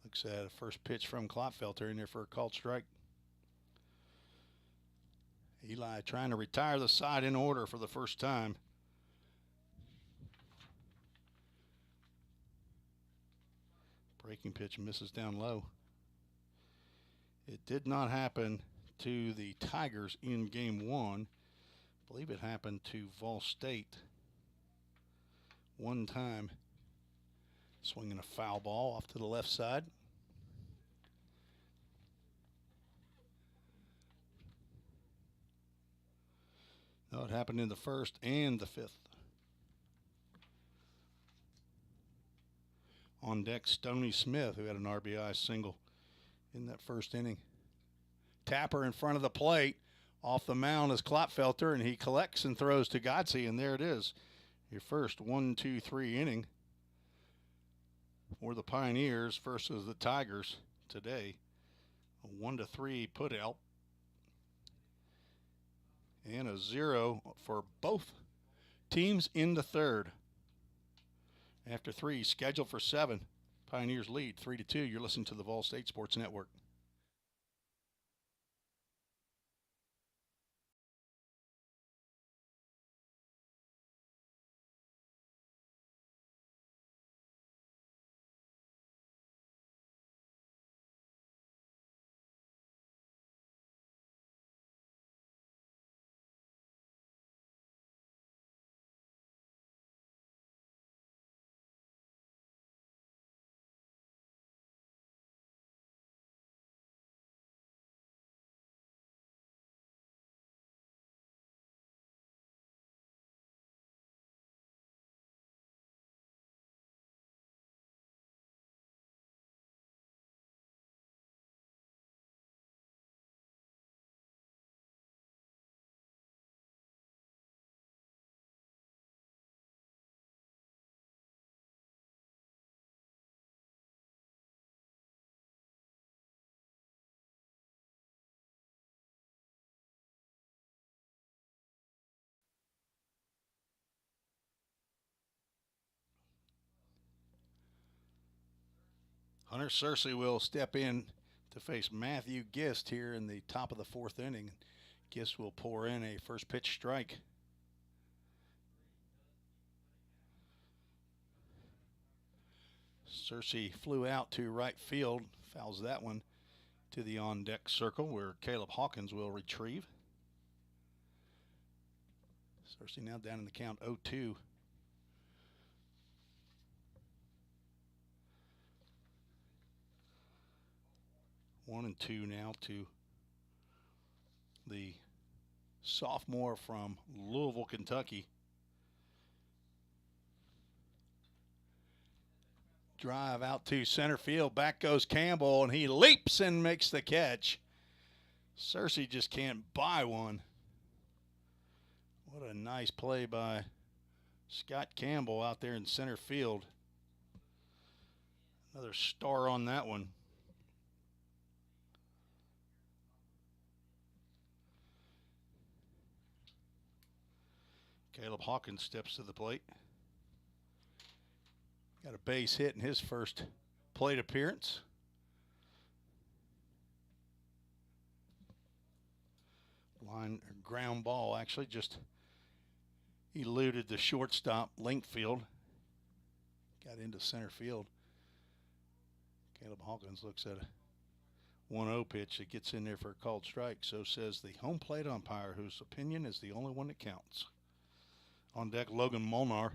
Looks at a first pitch from Klotfelter in there for a called strike. Eli trying to retire the side in order for the first time. Breaking pitch misses down low. It did not happen to the Tigers in game 1. I believe it happened to Vol State one time. Swinging a foul ball off to the left side. No, it happened in the first and the 5th. On deck, Stoney Smith, who had an RBI single in that first inning. Tapper in front of the plate. Off the mound is Klotfelter, and he collects and throws to Godsey, and there it is. Your first 1-2-3 inning for the Pioneers versus the Tigers today. A 1-3 put out. And a 0 for both teams in the 3rd. After 3, scheduled for 7. Pioneers lead 3-2. You're listening to the Vol State Sports Network. Hunter Cersei will step in to face Matthew Gist here in the top of the 4th inning. Gist will pour in a first pitch strike. Cersei flew out to right field, fouls that one to the on-deck circle where Caleb Hawkins will retrieve. Cersei now down in the count 0-2. One and 2 now to the sophomore from Louisville, Kentucky. drive out to center field. Back goes Campbell, and he leaps and makes the catch. Cersei just can't buy one. What a nice play by Scott Campbell out there in center field. Another star on that one. Caleb Hawkins steps to the plate. Got a base hit in his first plate appearance. Ground ball actually just eluded the shortstop Linkfield. Got into center field. Caleb Hawkins looks at a 1-0 pitch that gets in there for a called strike. So says the home plate umpire, whose opinion is the only one that counts. On deck, Logan Molnar.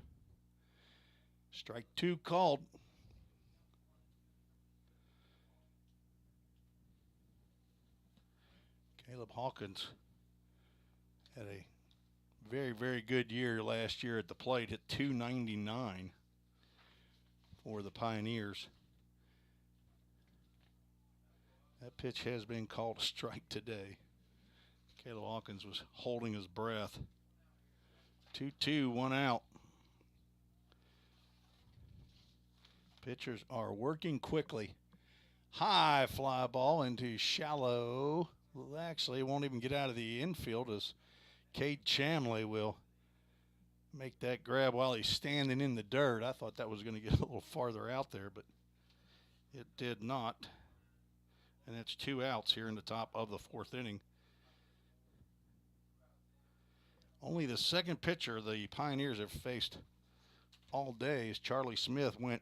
Strike 2 called. Caleb Hawkins had a very, very good year last year at the plate. Hit .299 for the Pioneers. That pitch has been called a strike today. Caleb Hawkins was holding his breath. 2-2, 1 out. Pitchers are working quickly. High fly ball into shallow. Well, actually, it won't even get out of the infield as Cade Chamley will make that grab while he's standing in the dirt. I thought that was going to get a little farther out there, but it did not. And it's 2 outs here in the top of the 4th inning. Only the second pitcher the Pioneers have faced all day as Charlie Smith went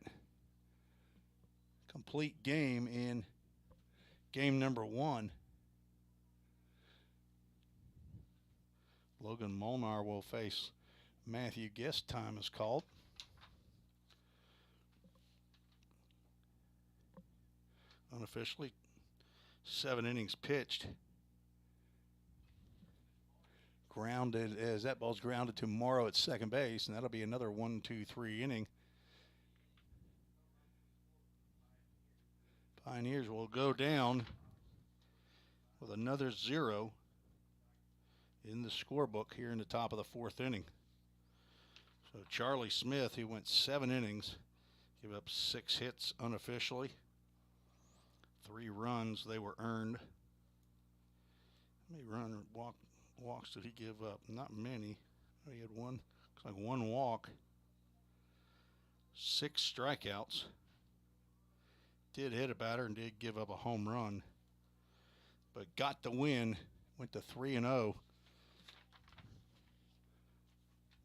complete game in game number 1. Logan Molnar will face Matthew Guest. Time is called. Unofficially, 7 innings pitched. Grounded as that ball's grounded to Morrow at second base, and that'll be another 1-2-3 inning. Pioneers will go down with another 0 in the scorebook here in the top of the 4th inning. So Charlie Smith, he went 7 innings, gave up 6 hits unofficially, 3 runs, they were earned. How many walks did he give up? Not many. He had one walk, 6 strikeouts. Did hit a batter and did give up a home run, but got the win. Went to 3-0.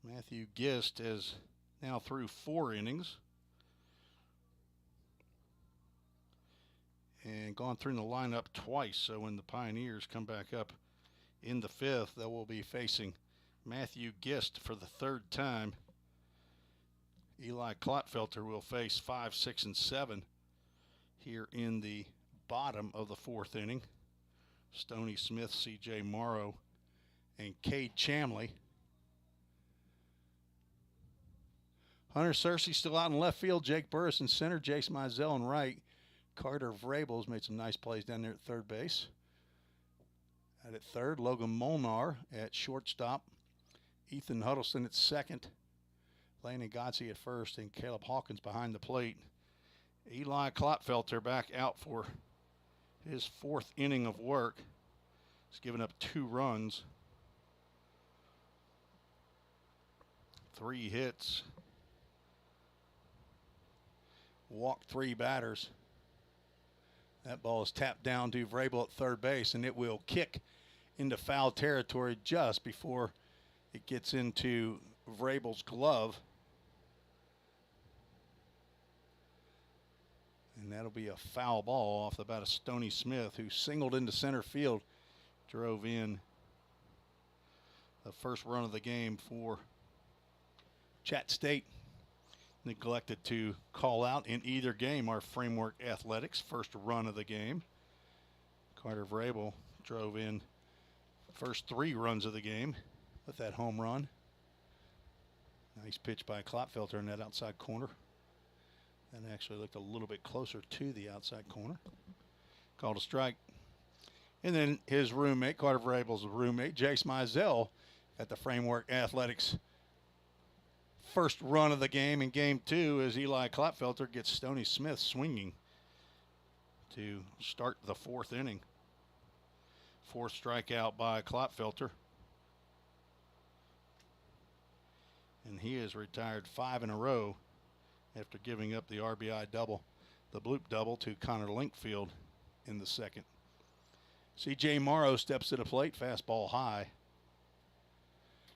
Matthew Gist has now through 4 innings and gone through the lineup twice. So when the Pioneers come back up in the 5th, they will be facing Matthew Gist for the 3rd time. Eli Klotfelter will face 5, 6, and 7 here in the bottom of the 4th inning. Stoney Smith, C.J. Morrow, and Cade Chamley. Hunter Cersei still out in left field. Jake Burris in center. Jace Mizell in right. Carter Vrabel's made some nice plays down there at third base. Out at third, Logan Molnar at shortstop. Ethan Huddleston at second. Landon Gotze at first, and Caleb Hawkins behind the plate. Eli Klotfelter back out for his 4th inning of work. He's given up 2 runs, 3 hits, walked 3 batters. That ball is tapped down to Vrabel at third base, and it will kick into foul territory just before it gets into Vrabel's glove. And that'll be a foul ball off the bat of Stoney Smith, who singled into center field, drove in the first run of the game for Chat State. Neglected to call out in either game our Framework Athletics first run of the game. Carter Vrabel drove in first 3 runs of the game with that home run. Nice pitch by Klotfelter in that outside corner. That actually looked a little bit closer to the outside corner. Called a strike. And then his roommate, Carter Vrabel's roommate, Jace Mizell, at the Framework Athletics first run of the game in game 2 as Eli Klopfelter gets Stoney Smith swinging to start the 4th inning. 4th strikeout by Klopfelter. And he has retired 5 in a row after giving up the RBI double, the bloop double to Connor Linkfield in the 2nd. C.J. Morrow steps to the plate, fastball high.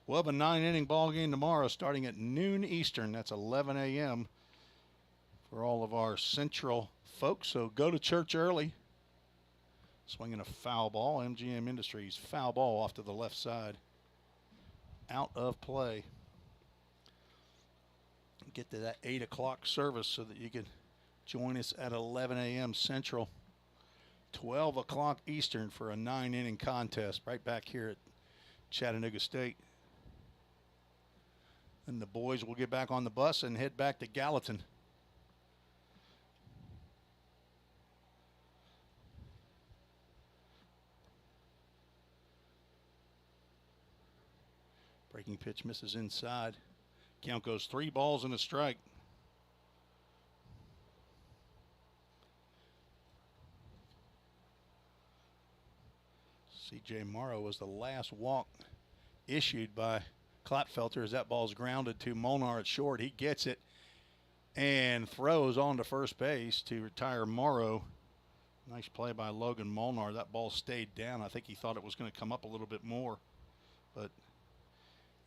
We'll have a 9-inning ball game tomorrow starting at noon Eastern. That's 11 a.m. for all of our Central folks. So go to church early. Swinging a foul ball. MGM Industries foul ball off to the left side. Out of play. Get to that 8 o'clock service so that you can join us at 11 a.m. Central. 12 o'clock Eastern for a 9-inning contest right back here at Chattanooga State. And the boys will get back on the bus and head back to Gallatin. Breaking pitch misses inside. Count goes 3 balls and a strike. C.J. Morrow was the last walk issued by Klopfelter as that ball's grounded to Molnar at short. He gets it and throws on to first base to retire Morrow. Nice play by Logan Molnar. That ball stayed down. I think he thought it was going to come up a little bit more, but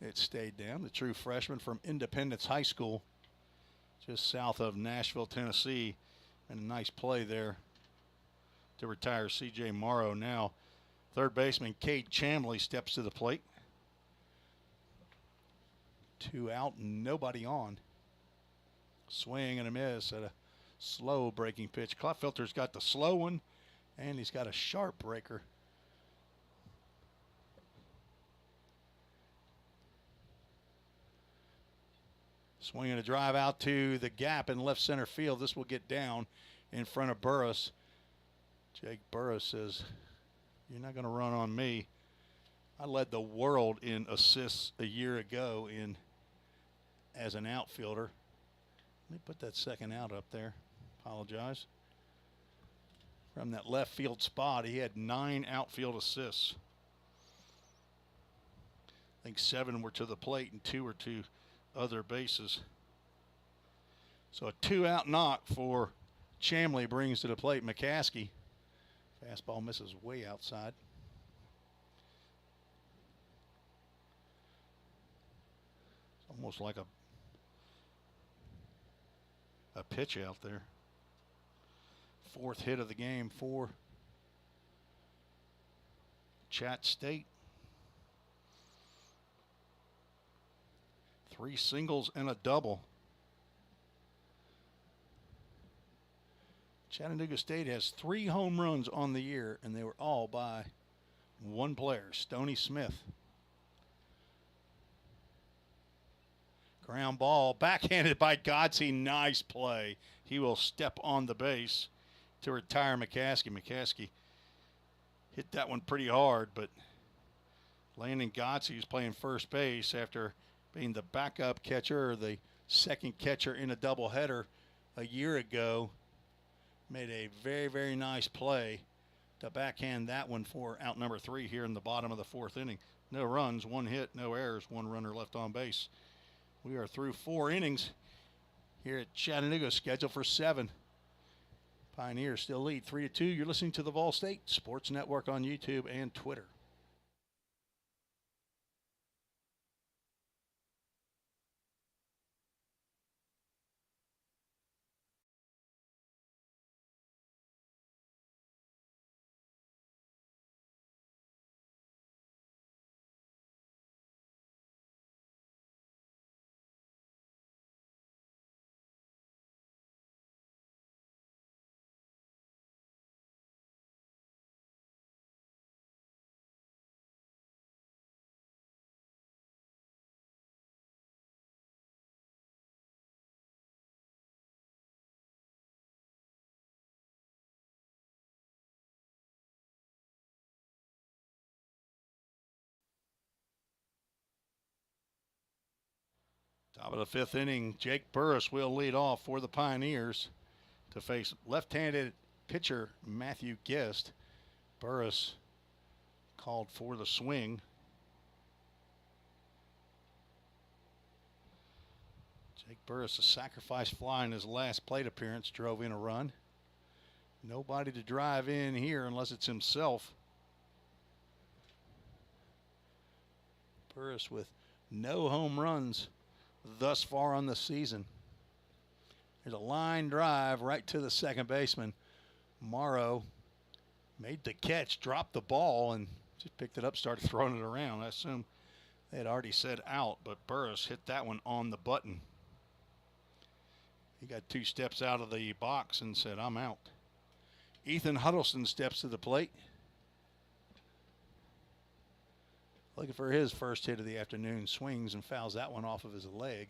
it stayed down. The true freshman from Independence High School, just south of Nashville, Tennessee. And a nice play there to retire C.J. Morrow. Now, third baseman Cade Chamley steps to the plate. 2 out and nobody on. Swing and a miss at a slow breaking pitch. Klopfelter's got the slow one, and he's got a sharp breaker. Swinging a drive out to the gap in left center field. This will get down in front of Burris. Jake Burris says, "You're not going to run on me. I led the world in assists a year ago as an outfielder." Let me put that second out up there. Apologize. From that left field spot, he had 9 outfield assists. I think 7 were to the plate and 2 were to other bases. So a 2-out knock for Chamley brings to the plate McCaskey. Fastball misses way outside. It's almost like a pitch out there. 4th hit of the game for Chat State. 3 singles and a double. Chattanooga State has 3 home runs on the year, and they were all by one player, Stoney Smith. Ground ball, backhanded by Godsey. Nice play. He will step on the base to retire McCaskey. McCaskey hit that one pretty hard, but Landon Godsey is playing first base after being the backup catcher, the second catcher in a doubleheader a year ago. Made a very, very nice play to backhand that one for out number 3 here in the bottom of the 4th inning. No runs, 1 hit, no errors, 1 runner left on base. We are through 4 innings here at Chattanooga, scheduled for 7. Pioneers still lead 3-2. You're listening to the Vol State Sports Network on YouTube and Twitter. Top of the fifth inning, Jake Burris will lead off for the Pioneers to face left-handed pitcher Matthew Guest. Burris called for the swing. Jake Burris, a sacrifice fly in his last plate appearance, drove in a run. Nobody to drive in here unless it's himself. Burris with no home runs thus far on the season. There's a line drive right to the second baseman. Morrow made the catch, dropped the ball, and just picked it up, started throwing it around. I assume they had already said out, but Burris hit that one on the button. He got 2 steps out of the box and said, "I'm out." Ethan Huddleston steps to the plate, looking for his first hit of the afternoon. Swings and fouls that one off of his leg.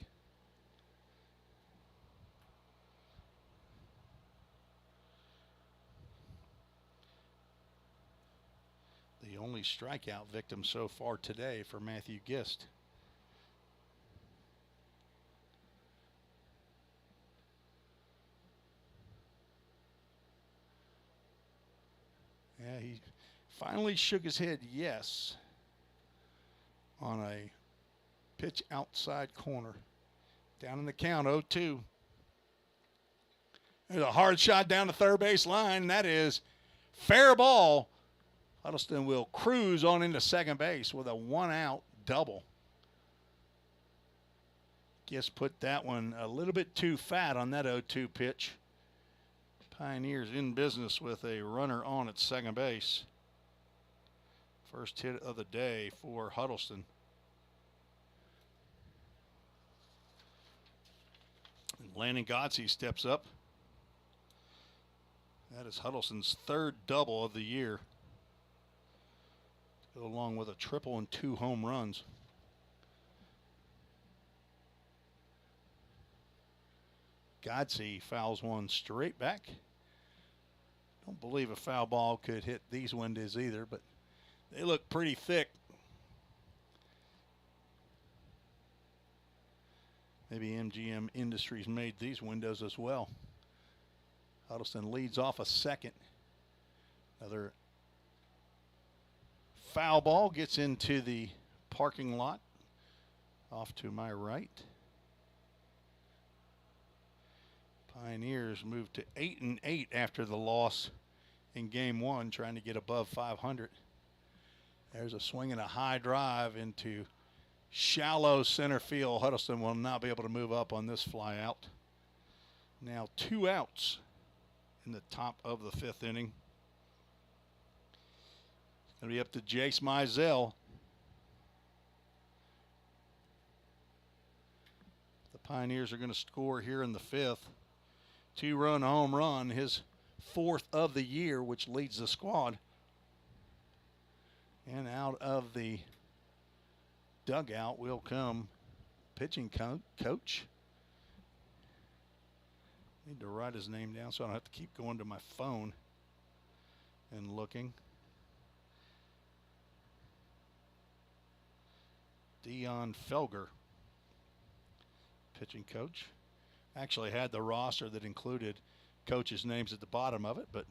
The only strikeout victim so far today for Matthew Gist. Yeah, he finally shook his head yes on a pitch outside corner. Down in the count, 0-2. There's a hard shot down the third base line, and that is fair ball. Huddleston will cruise on into second base with a 1-out double. Guess put that one a little bit too fat on that 0-2 pitch. Pioneers in business with a runner on at second base. First hit of the day for Huddleston. And Landon Godsey steps up. That is Huddleston's 3rd double of the year, to go along with a triple and 2 home runs. Godsey fouls one straight back. Don't believe a foul ball could hit these windows either, but they look pretty thick. Maybe MGM Industries made these windows as well. Huddleston leads off a second. Another foul ball gets into the parking lot off to my right. Pioneers moved to 8-8 after the loss in game 1, trying to get above 500. There's a swing and a high drive into shallow center field. Huddleston will not be able to move up on this fly out. Now 2 outs in the top of the 5th inning. It's going to be up to Jace Mizell. The Pioneers are going to score here in the 5th. 2-run home run, his 4th of the year, which leads the squad. And out of the dugout will come pitching coach. Need to write his name down so I don't have to keep going to my phone and looking. Dion Felger, pitching coach. Actually had the roster that included coaches' names at the bottom of it, but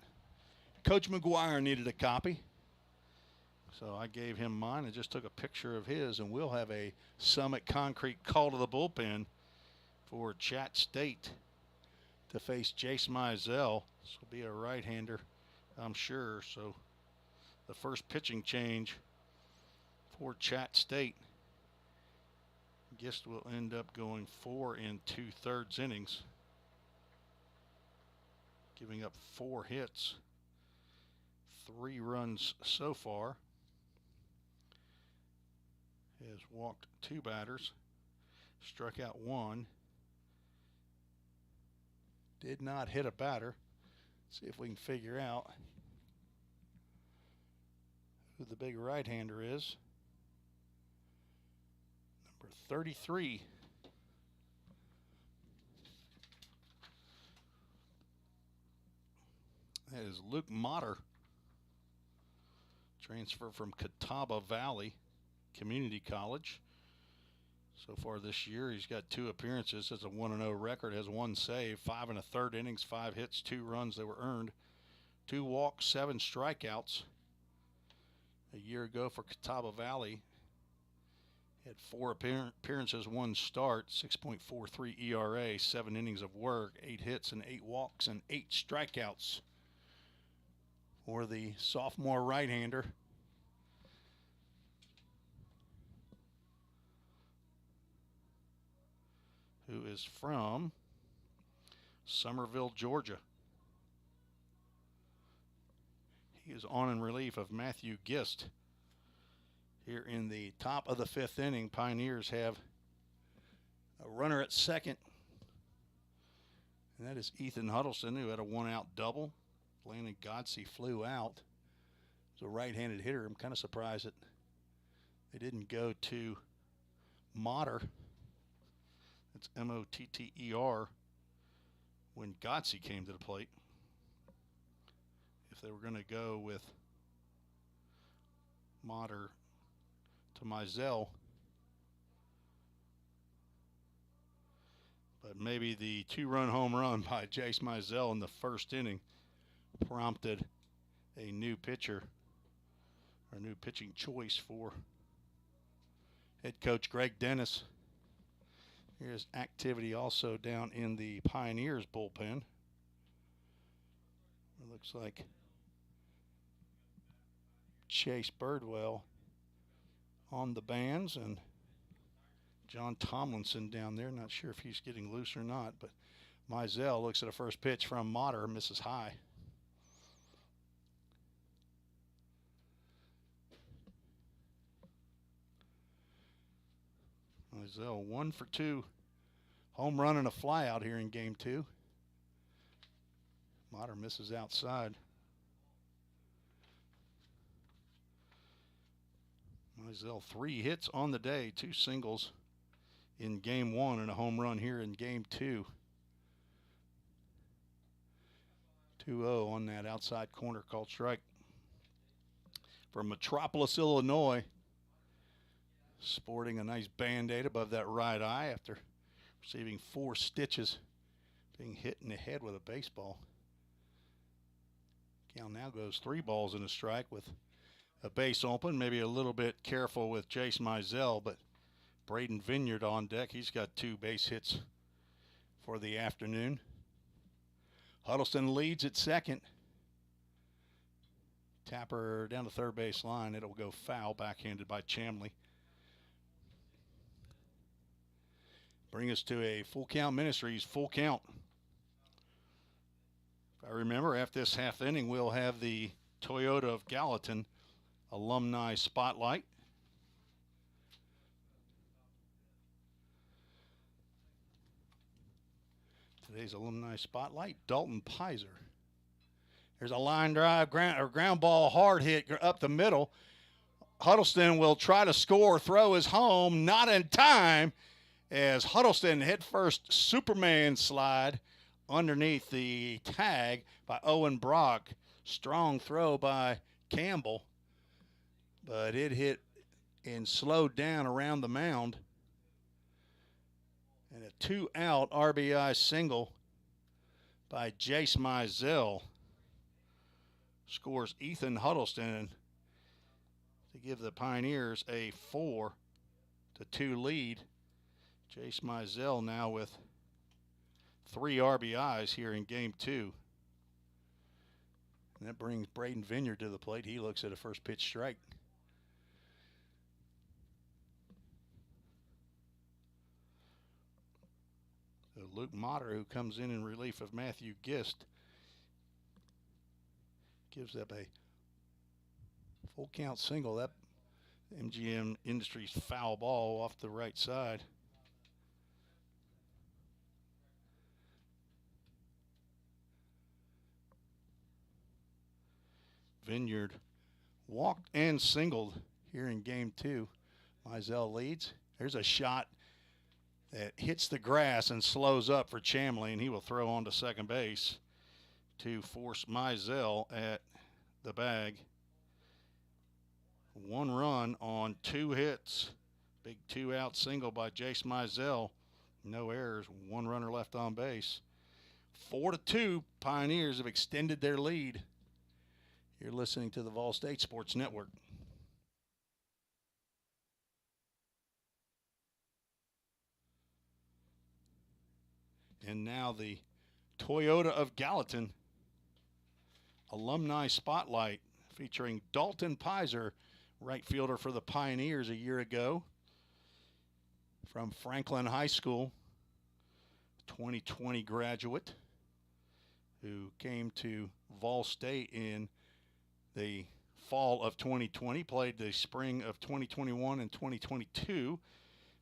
Coach McGuire needed a copy. So I gave him mine and just took a picture of his, and we'll have a Summit Concrete call to the bullpen for Chat State to face Jace Mizell. This will be a right-hander, I'm sure. So the first pitching change for Chat State. Gist will end up going 4 2/3 innings, giving up 4 hits, 3 runs so far. He has walked 2 batters, struck out 1, did not hit a batter. See if we can figure out who the big right-hander is. Number 33. That is Luke Motter, transfer from Catawba Valley Community College. So far this year, he's got 2 appearances, has a 1-0 record, has 1 save, 5 1/3 innings, 5 hits, 2 runs that were earned, 2 walks, 7 strikeouts. A year ago for Catawba Valley, had 4 appearances, 1 start, 6.43 ERA, 7 innings of work, 8 hits and 8 walks and 8 strikeouts for the sophomore right-hander. Who is from Summerville, Georgia. He is on in relief of Matthew Gist. Here in the top of the 5th inning, Pioneers have a runner at second, and that is Ethan Huddleston, who had a 1-out double. Landon Godsey flew out. It's a right-handed hitter. I'm kind of surprised that they didn't go to Motter. That's Motter when Godsey came to the plate. If they were going to go with Motter to Mizell, but maybe the 2-run home run by Jace Mizell in the 1st inning prompted a new pitcher, or new pitching choice for head coach Greg Dennis. Here's activity also down in the Pioneers bullpen. It looks like Chase Birdwell on the bands and John Tomlinson down there. Not sure if he's getting loose or not, but Mizell looks at a first pitch from Motter, misses high. Mizell 1 for 2. Home run and a fly out here in game 2. Motter misses outside. Mizell 3 hits on the day, 2 singles in game 1 and a home run here in game 2. 2-0 on that outside corner called strike. From Metropolis, Illinois, sporting a nice Band-Aid above that right eye after receiving 4 stitches, being hit in the head with a baseball. Count now goes 3 balls and a strike with a base open. Maybe a little bit careful with Jace Mizell, but Braden Vineyard on deck. He's got 2 base hits for the afternoon. Huddleston leads at second. Tapper down the third base line. It'll go foul, backhanded by Chamley. Bring us to a Full Count Ministries full count. If I remember, after this half inning, we'll have the Toyota of Gallatin alumni spotlight. Today's alumni spotlight, Dalton Pizer. There's a line drive, ground ball, hard hit up the middle. Huddleston will try to score, throw is home, not in time, as Huddleston hit first Superman slide underneath the tag by Owen Brock. Strong throw by Campbell, but it hit and slowed down around the mound. And a 2-out RBI single by Jace Mizell scores Ethan Huddleston to give the Pioneers a 4-2 lead. Jace Mizell now with 3 RBIs here in game 2. And that brings Braden Vineyard to the plate. He looks at a first pitch strike. So Luke Motter, who comes in relief of Matthew Gist, gives up a full count single. That MGM Industries foul ball off the right side. Vineyard walked and singled here in game 2. Mizell leads. There's a shot that hits the grass and slows up for Chamley, and he will throw on to second base to force Mizell at the bag. 1 run on 2 hits, Big 2-out single by Jace Mizell. No errors, 1 runner left on base. 4-2, Pioneers have extended their lead. You're listening to the Vol State Sports Network. And now the Toyota of Gallatin Alumni Spotlight featuring Dalton Pizer, right fielder for the Pioneers a year ago. From Franklin High School, 2020 graduate who came to Vol State in the fall of 2020, played the spring of 2021 and 2022.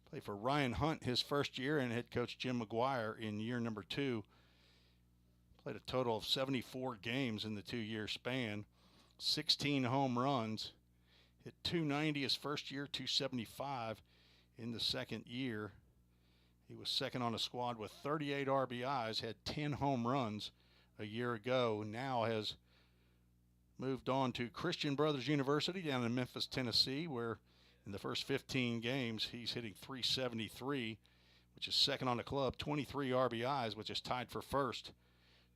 Played for Ryan Hunt his first year and head coach Jim McGuire in year number 2. Played a total of 74 games in the 2-year span, 16 home runs, hit .290 his first year, .275 in the second year. He was second on a squad with 38 RBIs, had 10 home runs a year ago, now has moved on to Christian Brothers University down in Memphis, Tennessee, where in the first 15 games he's hitting .373, which is second on the club, 23 RBIs, which is tied for first,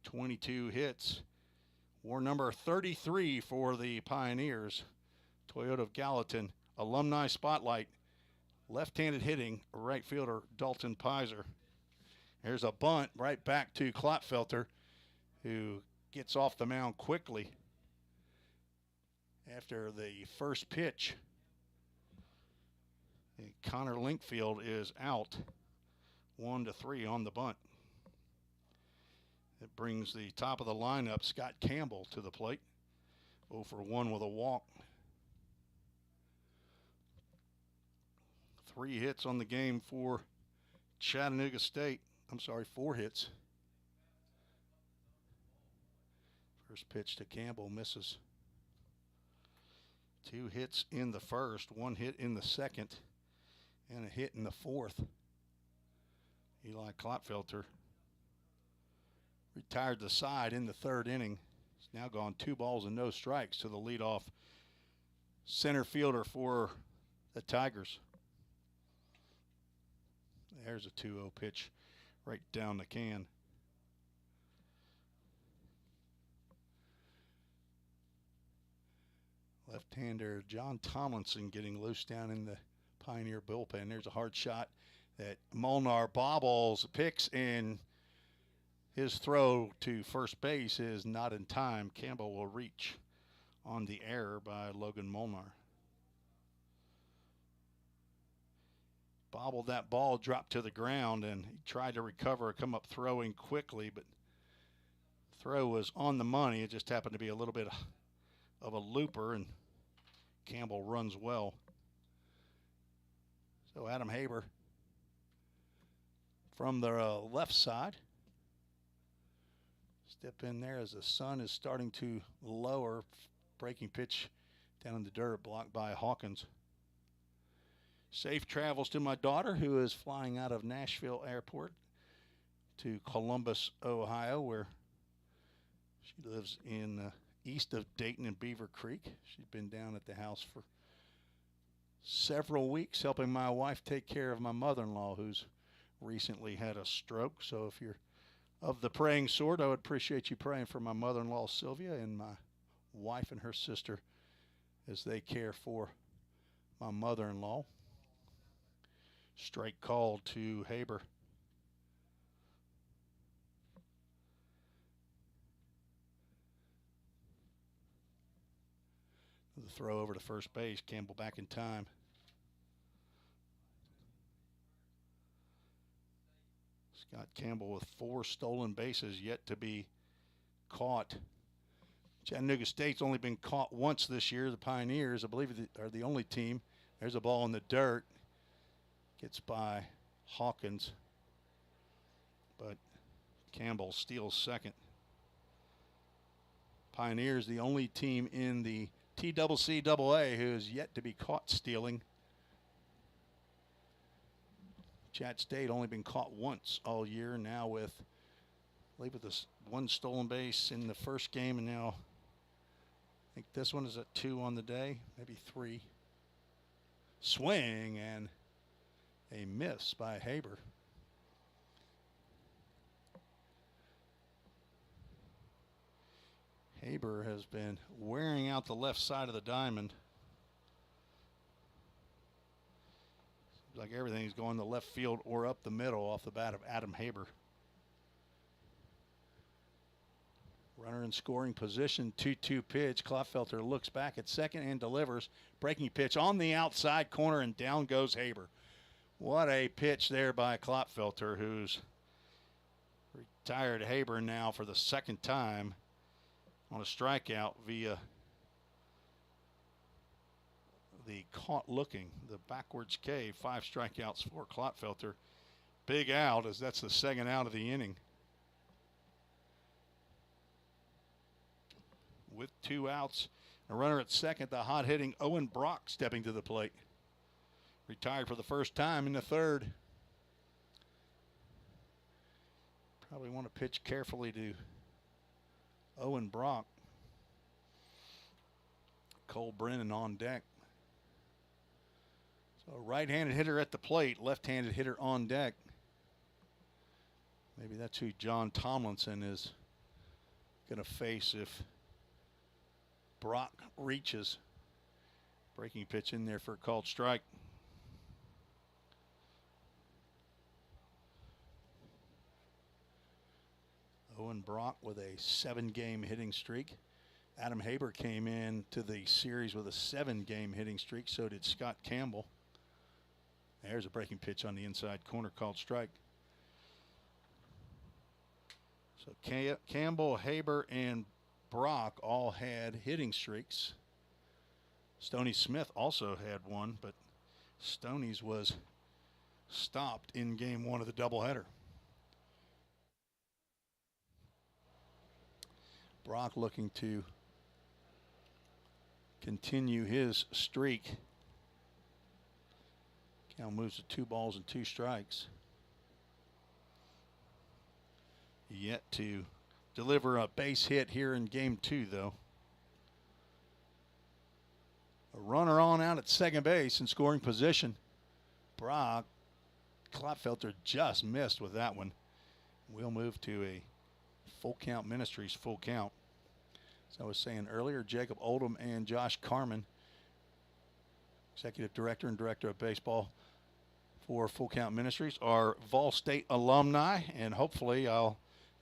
22 hits. War number 33 for the Pioneers. Toyota of Gallatin, Alumni Spotlight, left-handed hitting, right fielder Dalton Pizer. There's a bunt right back to Klopfelter, who gets off the mound quickly after the first pitch. Connor Linkfield is out, 1-3 on the bunt. It brings the top of the lineup, Scott Campbell, to the plate. 0 for 1 with a walk. 3 hits on the game for Chattanooga State. 4 hits. First pitch to Campbell misses. 2 hits in the first, 1 hit in the second, and a hit in the fourth. Eli Klopfelter retired the side in the third inning. He's now gone 2 balls and no strikes to the leadoff center fielder for the Tigers. There's a 2-0 pitch right down the can. Left-hander John Tomlinson getting loose down in the Pioneer bullpen. There's a hard shot that Molnar bobbles, picks, and his throw to first base is not in time. Campbell will reach on the error by Logan Molnar. Bobbled that ball, dropped to the ground, and he tried to recover, come up throwing quickly, but throw was on the money. It just happened to be a little bit of a looper, and Campbell runs well. So Adam Haber from the left side. Step in there as the sun is starting to lower. Breaking pitch down in the dirt, blocked by Hawkins. Safe travels to my daughter, who is flying out of Nashville Airport to Columbus, Ohio, where she lives in east of Dayton and Beaver Creek. She's been down at the house for several weeks helping my wife take care of my mother-in-law, who's recently had a stroke. So if you're of the praying sort, I would appreciate you praying for my mother-in-law Sylvia and my wife and her sister as they care for my mother-in-law. Strike call to Haber. The throw over to first base. Campbell back in time. Scott Campbell with 4 stolen bases yet to be caught. Chattanooga State's only been caught once this year. The Pioneers, I believe, are the only team. There's a ball in the dirt. Gets by Hawkins, but Campbell steals second. Pioneers, the only team in the TCCAA who is yet to be caught stealing. Chat State only been caught once all year, now with, I believe, with this 1 stolen base in the first game, and now I think this one is at 2 on the day, maybe 3. Swing, and A miss by Haber. Haber has been wearing out the left side of the diamond. Seems like everything's going to left field or up the middle off the bat of Adam Haber. Runner in scoring position, 2-2 pitch. Klopfelter looks back at second and delivers. Breaking pitch on the outside corner, and down goes Haber. What a pitch there by Klopfelter, who's retired Haber now for the second time on a strikeout via the caught looking, the backwards K. 5 strikeouts for Klopfelter. Big out, as that's the second out of the inning. With 2 outs, a runner at second, the hot-hitting Owen Brock stepping to the plate. Retired for the first time in the third. Probably want to pitch carefully to Owen Brock. Cole Brennan on deck. So right-handed hitter at the plate, left-handed hitter on deck. Maybe that's who John Tomlinson is going to face if Brock reaches. Breaking pitch in there for a called strike. Owen Brock with a 7-game hitting streak. Adam Haber came in to the series with a 7-game hitting streak. So did Scott Campbell. There's a breaking pitch on the inside corner, called strike. So Campbell, Haber, and Brock all had hitting streaks. Stoney Smith also had one, but Stoney's was stopped in game 1 of the doubleheader. Brock looking to continue his streak. Count moves to 2 balls and 2 strikes. Yet to deliver a base hit here in game 2, though. A runner on out at second base in scoring position. Brock, Klopfelter just missed with that one. We'll move to a full count Ministries, full count. As I was saying earlier, Jacob Oldham and Josh Carmen, Executive Director and Director of Baseball for Full Count Ministries, are Vol State alumni, and hopefully I'll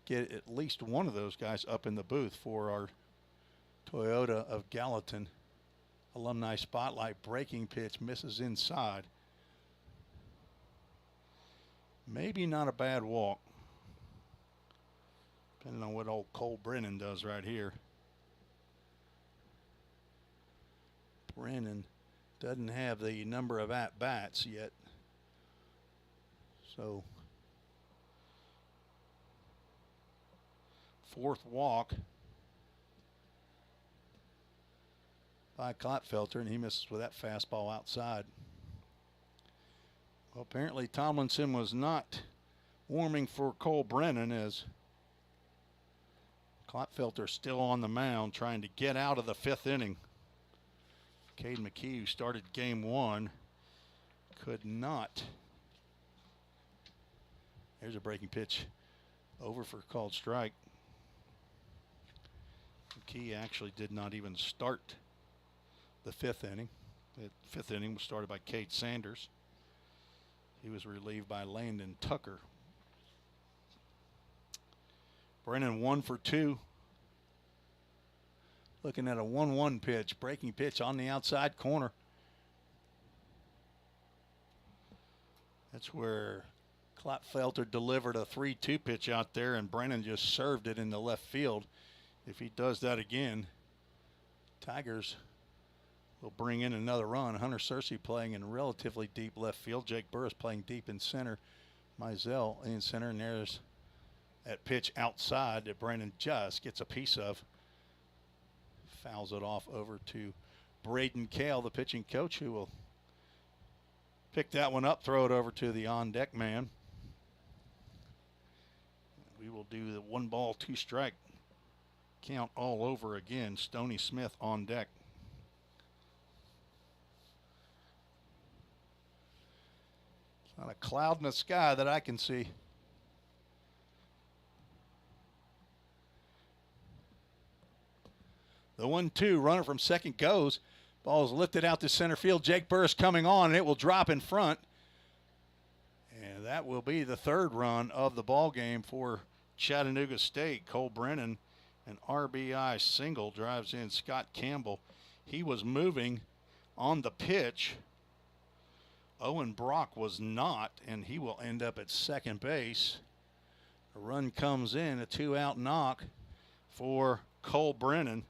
get at least one of those guys up in the booth for our Toyota of Gallatin alumni spotlight. Breaking pitch misses inside. Maybe not a bad walk, depending on what old Cole Brennan does right here. Brennan doesn't have the number of at-bats yet. So, 4th walk by Klopfelter, and he misses with that fastball outside. Well, apparently Tomlinson was not warming for Cole Brennan, as Klopfelter still on the mound trying to get out of the 5th inning. Cade McKee, who started game 1, could not. There's a breaking pitch over for a called strike. McKee actually did not even start the 5th inning. The 5th inning was started by Cade Sanders. He was relieved by Landon Tucker. Brennan 1 for 2. Looking at a 1-1 pitch, breaking pitch on the outside corner. That's where Klopfelter delivered a 3-2 pitch out there, and Brennan just served it in the left field. If he does that again, Tigers will bring in another run. Hunter Searcy playing in relatively deep left field. Jake Burris playing deep in center. Mizell in center, and there's that pitch outside that Brennan just gets a piece of. Fouls it off over to Braden Kale, the pitching coach, who will pick that one up, throw it over to the on-deck man. We will do the 1 ball, 2 strike count all over again. Stoney Smith on deck. Not a cloud in the sky that I can see. The 1-2 runner from second goes. Ball is lifted out to center field. Jake Burris coming on, and it will drop in front. And that will be the third run of the ball game for Chattanooga State. Cole Brennan, an RBI single, drives in Scott Campbell. He was moving on the pitch. Owen Brock was not, and he will end up at second base. A run comes in, a 2-out knock for Cole Brennan.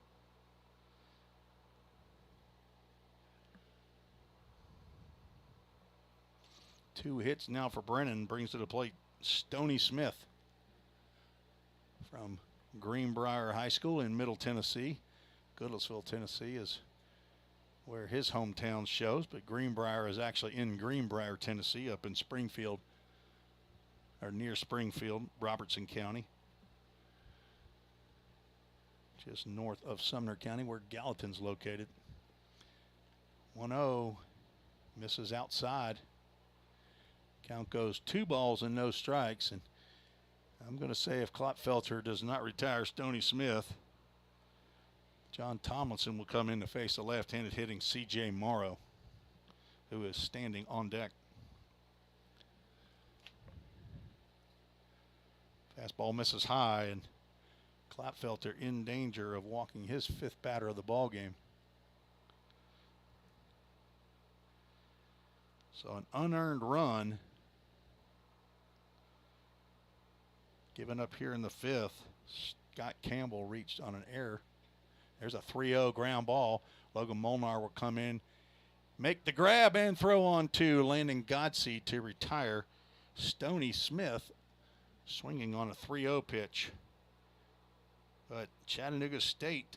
Two hits now for Brennan, brings to the plate Stoney Smith from Greenbrier High School in Middle Tennessee. Goodlettsville, Tennessee is where his hometown shows, but Greenbrier is actually in Greenbrier, Tennessee, up in Springfield, or near Springfield, Robertson County, just north of Sumner County, where Gallatin's located. 1-0, misses outside. Count goes 2 balls and no strikes, and I'm going to say if Klopfelter does not retire Stoney Smith, John Tomlinson will come in to face the left-handed hitting C.J. Morrow, who is standing on deck. Fastball misses high, and Klopfelter in danger of walking his 5th batter of the ball game. So an unearned run given up here in the 5th. Scott Campbell reached on an error. There's a 3-0 ground ball. Logan Molnar will come in, make the grab, and throw on to Landon Godsey to retire Stoney Smith, swinging on a 3-0 pitch. But Chattanooga State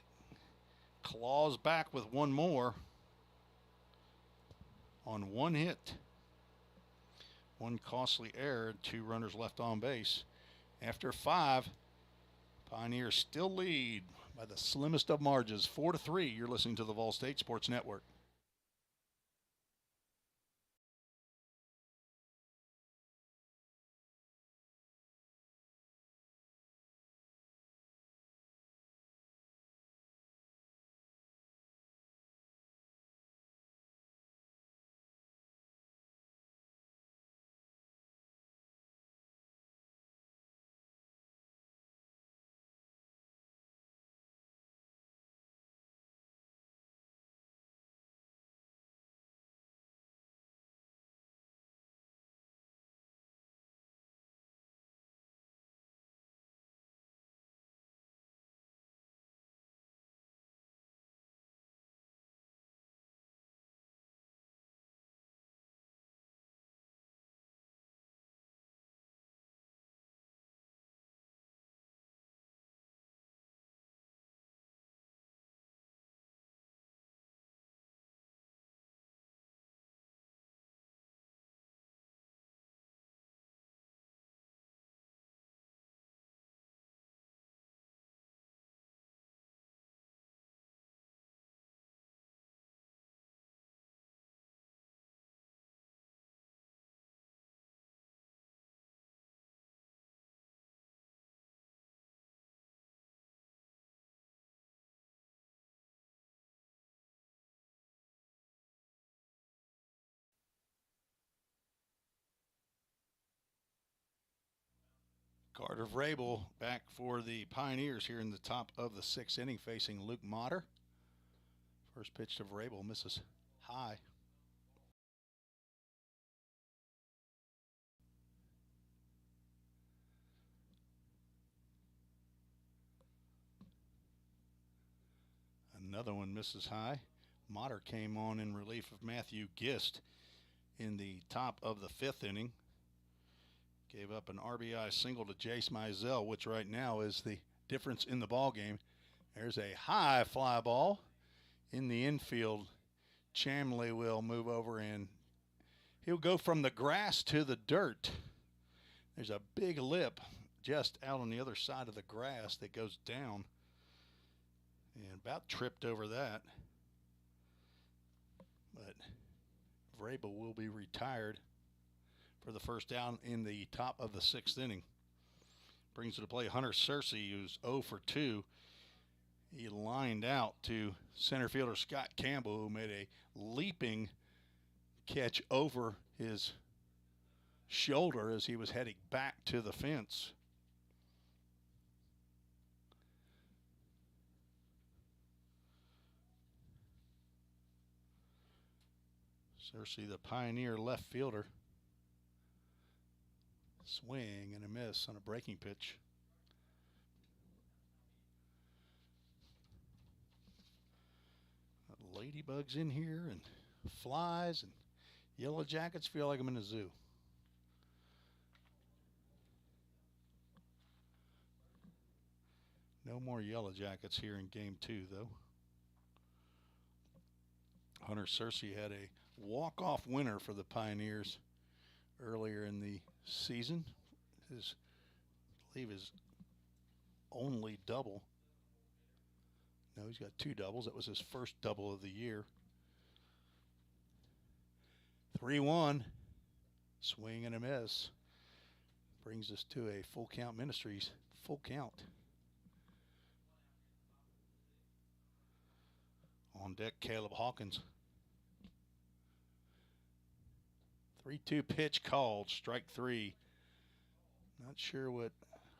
claws back with one more on 1 hit. 1 costly error, 2 runners left on base. After 5, Pioneers still lead by the slimmest of margins, 4-3. You're listening to the Vol State Sports Network. Carter Vrabel back for the Pioneers here in the top of the 6th inning, facing Luke Motter. First pitch to Vrabel misses high. Another one misses high. Motter came on in relief of Matthew Gist in the top of the 5th inning. Gave up an RBI single to Jace Mizell, which right now is the difference in the ball game. There's a high fly ball in the infield. Chamley will move over and he'll go from the grass to the dirt. There's a big lip just out on the other side of the grass that goes down, and about tripped over that. But Vrabel will be retired for the first down in the top of the 6th inning. Brings to the play Hunter Searcy, who's 0 for 2. He lined out to center fielder Scott Campbell, who made a leaping catch over his shoulder as he was heading back to the fence. Searcy, the Pioneer left fielder. Swing and a miss on a breaking pitch. Ladybugs in here and flies and yellow jackets. Feel like I'm in a zoo. No more yellow jackets here in game 2, though. Hunter Searcy had a walk-off winner for the Pioneers earlier in the season. I believe his only double. No, he's got 2 doubles. That was his first double of the year. 3-1. Swing and a miss. Brings us to a Full Count Ministries full count. On deck, Caleb Hawkins. 3-2 pitch called, strike 3. Not sure what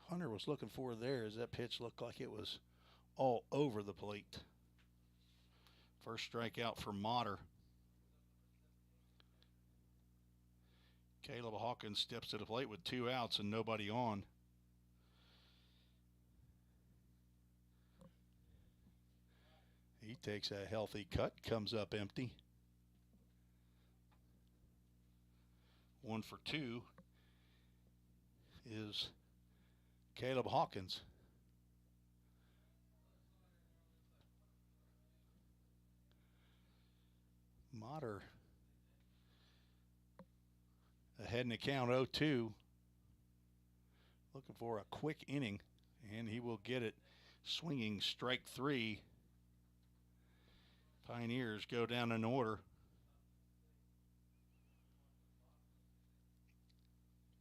Hunter was looking for there, as that pitch looked like it was all over the plate. First strikeout for Motter. Caleb Hawkins steps to the plate with 2 outs and nobody on. He takes a healthy cut, comes up empty. 1 for 2 is Caleb Hawkins. Motter ahead in the count, 0-2. Looking for a quick inning, and he will get it. Swinging, strike 3. Pioneers go down in order.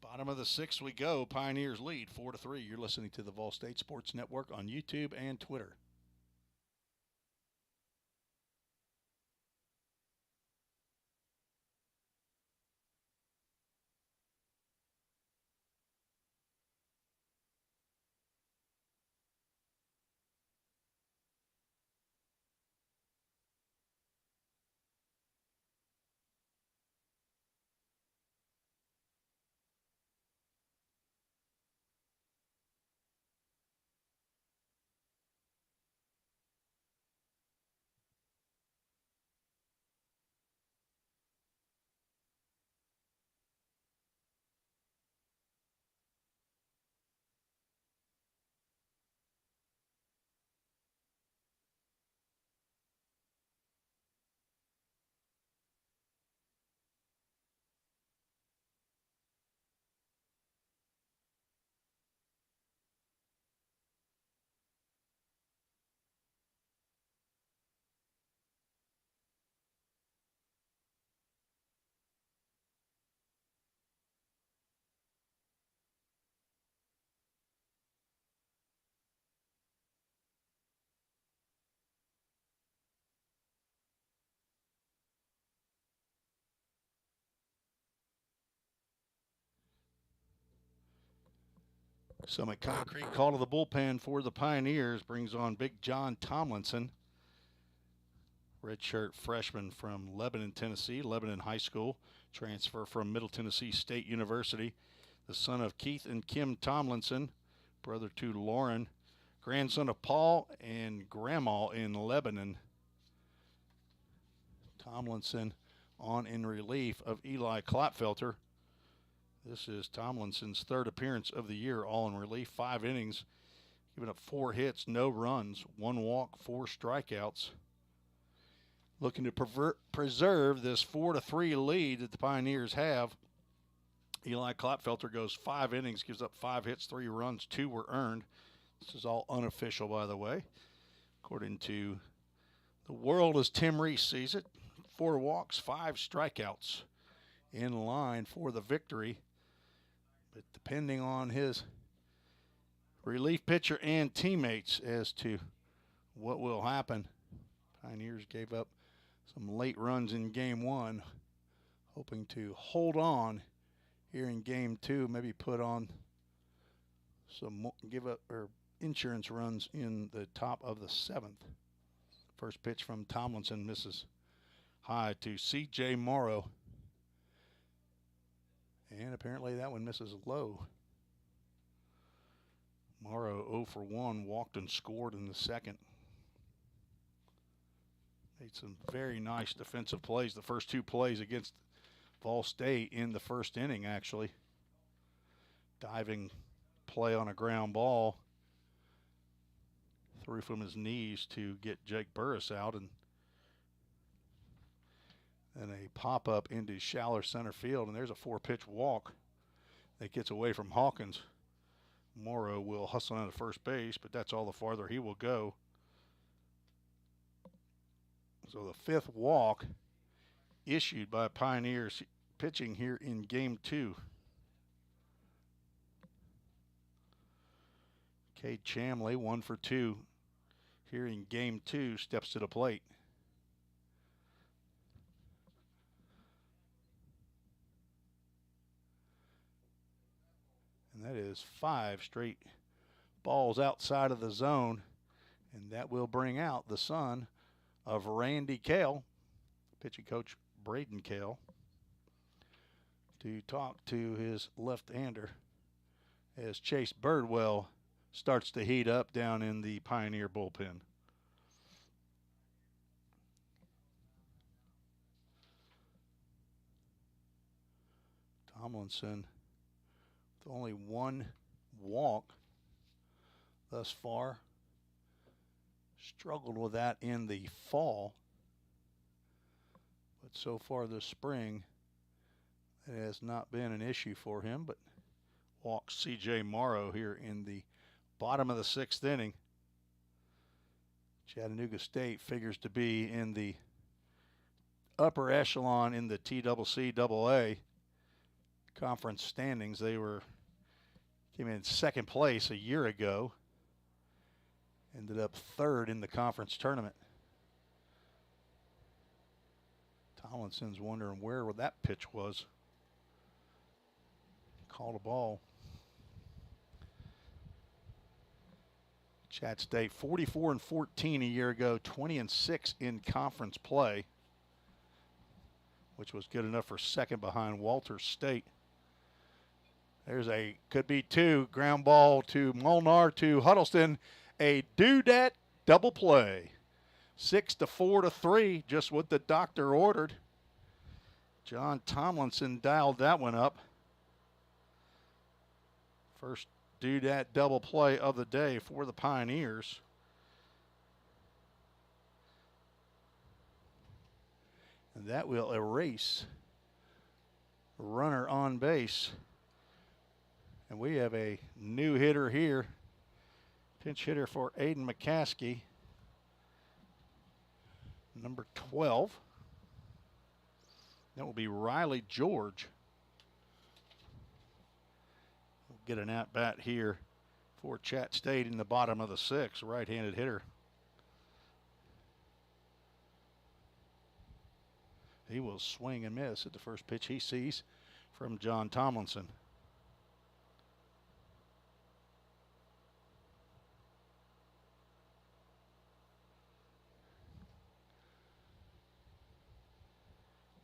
Bottom of the 6th we go. Pioneers lead 4-3. You're listening to the Vol State Sports Network on YouTube and Twitter. Summit Concrete call to the bullpen for the Pioneers. Brings on Big John Tomlinson. Redshirt freshman from Lebanon, Tennessee, Lebanon High School. Transfer from Middle Tennessee State University. The son of Keith and Kim Tomlinson. Brother to Lauren. Grandson of Paul and Grandma in Lebanon. Tomlinson on in relief of Eli Klopfelter. This is Tomlinson's 3rd appearance of the year, all in relief. 5 innings, giving up 4 hits, no runs, 1 walk, 4 strikeouts. Looking to preserve this 4-3 lead that the Pioneers have. Eli Klopfelter goes 5 innings, gives up 5 hits, 3 runs, 2 were earned. This is all unofficial, by the way. According to the world as Tim Reese sees it, 4 walks, 5 strikeouts in line for the victory. But depending on his relief pitcher and teammates as to what will happen. Pioneers gave up some late runs in game one, hoping to hold on here in game two, maybe put on some, give up or insurance runs in the top of the seventh. First pitch from Tomlinson misses high to C.J. Morrow. And apparently that one misses low. Morrow 0 for 1, walked and scored in the second. Made some very nice defensive plays. The first two plays against Vol State in the first inning, actually. Diving play on a ground ball. Threw from his knees to get Jake Burris out, and a pop-up into shallow center field, and there's a 4-pitch walk that gets away from Hawkins. Morrow will hustle on to first base, but that's all the farther he will go. So the fifth walk issued by Pioneers pitching here in game two. Cade Chamley, 1 for 2 here in game two, steps to the plate. And that is 5 straight balls outside of the zone, and that will bring out the son of Randy Kale, pitching coach Braden Kale, to talk to his left-hander as Chase Birdwell starts to heat up down in the Pioneer bullpen. Tomlinson with only 1 walk thus far. Struggled with that in the fall, but so far this spring it has not been an issue for him. But walks C.J. Morrow here in the bottom of the 6th inning. Chattanooga State figures to be in the upper echelon in the TCCAA conference standings. They came in 2nd place a year ago. Ended up 3rd in the conference tournament. Tomlinson's wondering where that pitch was. Called a ball. Chat State 44-14 a year ago, 20-6 in conference play, which was good enough for 2nd behind Walters State. There's could be 2, ground ball to Molnar to Huddleston. A do-dat double play. 6-4-3, just what the doctor ordered. John Tomlinson dialed that one up. First do-dat double play of the day for the Pioneers. And that will erase a runner on base. And we have a new hitter here. Pinch hitter for Aiden McCaskey, number 12. That will be Riley George. We'll get an at-bat here for Chat State in the bottom of the 6th, right-handed hitter. He will swing and miss at the first pitch he sees from John Tomlinson.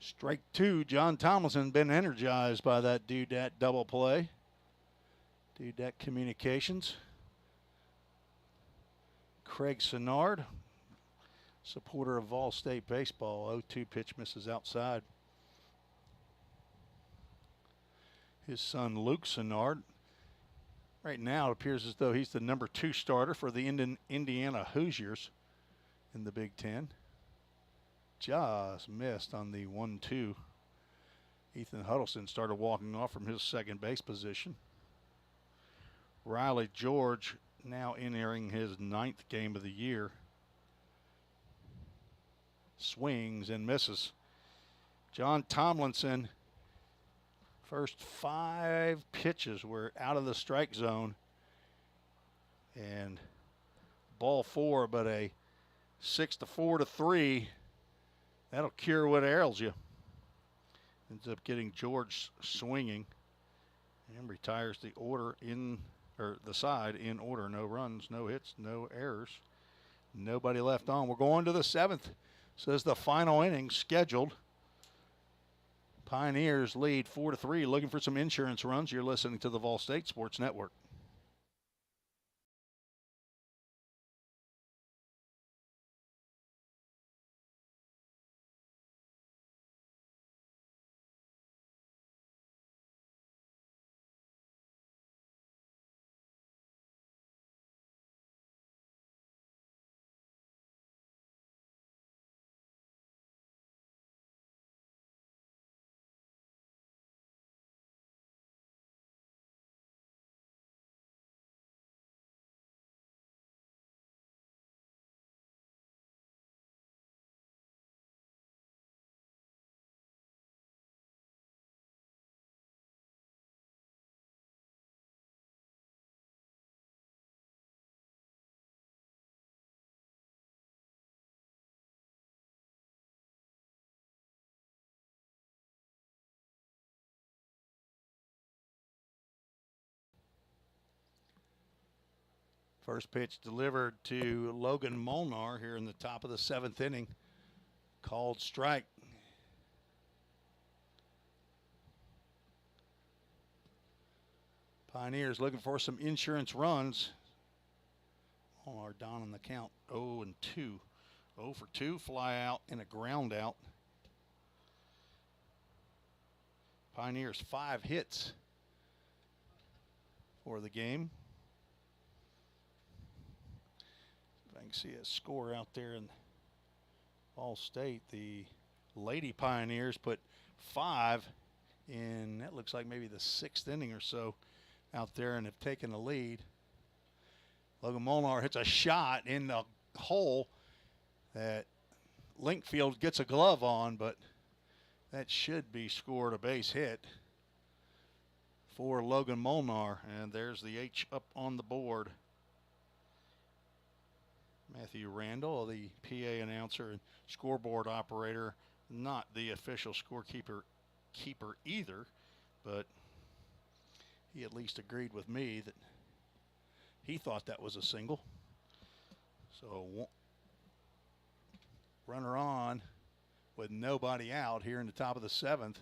Strike 2, John Tomlinson been energized by that do-dat double play. Do-dat Communications. Craig Sinnard, supporter of Vol State baseball. 0-2 pitch misses outside. His son Luke Sinnard. Right now it appears as though he's the number 2 starter for the Indiana Hoosiers in the Big Ten. Just missed on the 1-2. Ethan Huddleston started walking off from his 2nd base position. Riley George now entering his 9th game of the year. Swings and misses. John Tomlinson First 5 pitches were out of the strike zone. And ball 4, but a 6-4 to 3. That'll cure what ails you. Ends up getting George swinging and retires the order the side in order. No runs, no hits, no errors. Nobody left on. We're going to the 7th. Says the final inning scheduled. Pioneers lead 4-3. Looking for some insurance runs. You're listening to the Vol State Sports Network. First pitch delivered to Logan Molnar here in the top of the 7th inning. Called strike. Pioneers looking for some insurance runs. Molnar down on the count 0-2. 0 for 2, fly out and a ground out. Pioneers 5 hits for the game. I can see a score out there in All State. The Lady Pioneers put 5 in, that looks like maybe the 6th inning or so out there, and have taken the lead. Logan Molnar hits a shot in the hole that Linkfield gets a glove on, but that should be scored a base hit for Logan Molnar. And there's the H up on the board. Matthew Randall, the PA announcer and scoreboard operator, not the official scorekeeper either, but he at least agreed with me that he thought that was a single. So runner on with nobody out here in the top of the 7th.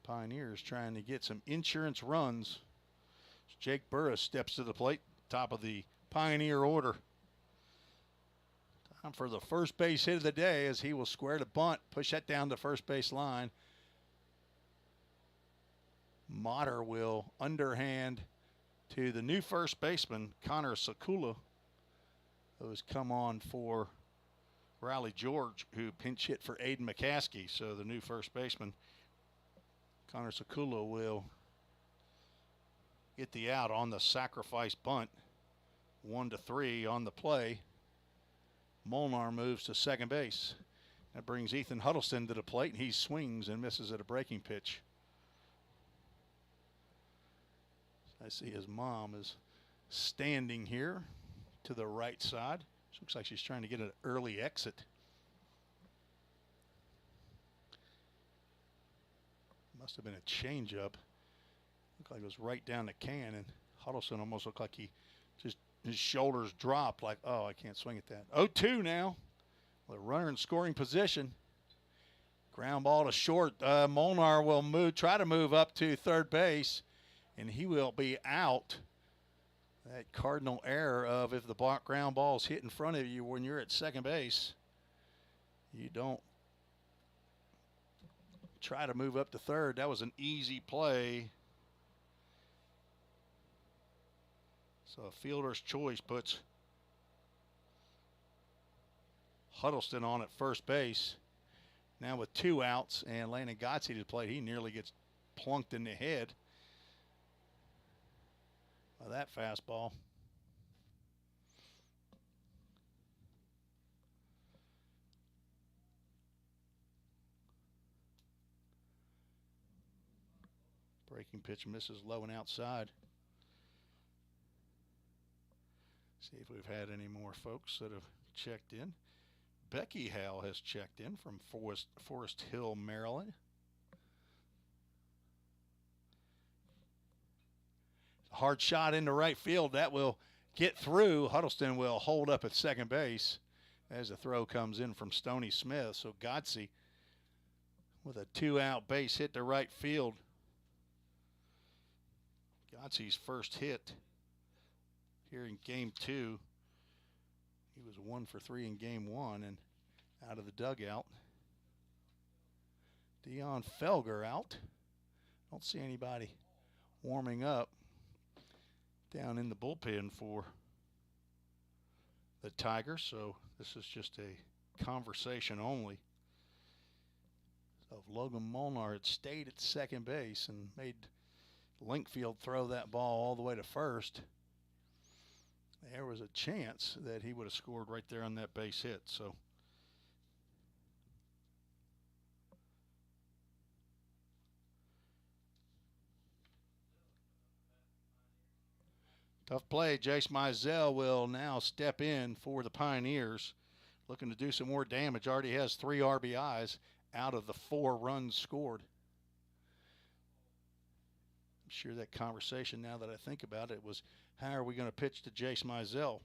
Pioneers trying to get some insurance runs. Jake Burris steps to the plate, top of the Pioneer order. Time for the first base hit of the day as he will square the bunt, push that down the first base line. Motter will underhand to the new first baseman, Connor Sakula, who's come on for Riley George, who pinch hit for Aiden McCaskey. So the new first baseman, Connor Sakula, will get the out on the sacrifice bunt. 1-3 on the play. Molnar moves to second base. That brings Ethan Huddleston to the plate, and he swings and misses at a breaking pitch. I see his mom is standing here to the right side. She looks like she's trying to get an early exit. Must have been a changeup. Looked like it was right down the can, and Huddleston almost looked like his shoulders dropped, like, oh, I can't swing at that. 0-2 now. The runner in scoring position. Ground ball to short. Molnar will try to move up to third base, and he will be out. That cardinal error of if the ground ball is hit in front of you when you're at second base, you don't try to move up to third. That was an easy play. So a fielder's choice puts Huddleston on at first base. Now with 2 outs and Landon Gotze to the plate, he nearly gets plunked in the head by that fastball. Breaking pitch misses low and outside. See if we've had any more folks that have checked in. Becky Hale has checked in from Forest Hill, Maryland. Hard shot into right field. That will get through. Huddleston will hold up at second base as the throw comes in from Stoney Smith. So Godsey with a 2-out base hit to right field. Godsey's first hit here in game 2. He was 1 for 3 in game 1, and out of the dugout. Dion Felger out. Don't see anybody warming up down in the bullpen for the Tigers, so this is just a conversation only. So if Logan Molnar had stayed at second base and made Linkfield throw that ball all the way to first, there was a chance that he would have scored right there on that base hit. So tough play. Jace Mizell will now step in for the Pioneers, looking to do some more damage. Already has 3 RBIs out of the 4 runs scored. I'm sure that conversation, now that I think about it, was how are we going to pitch to Jace Mizell,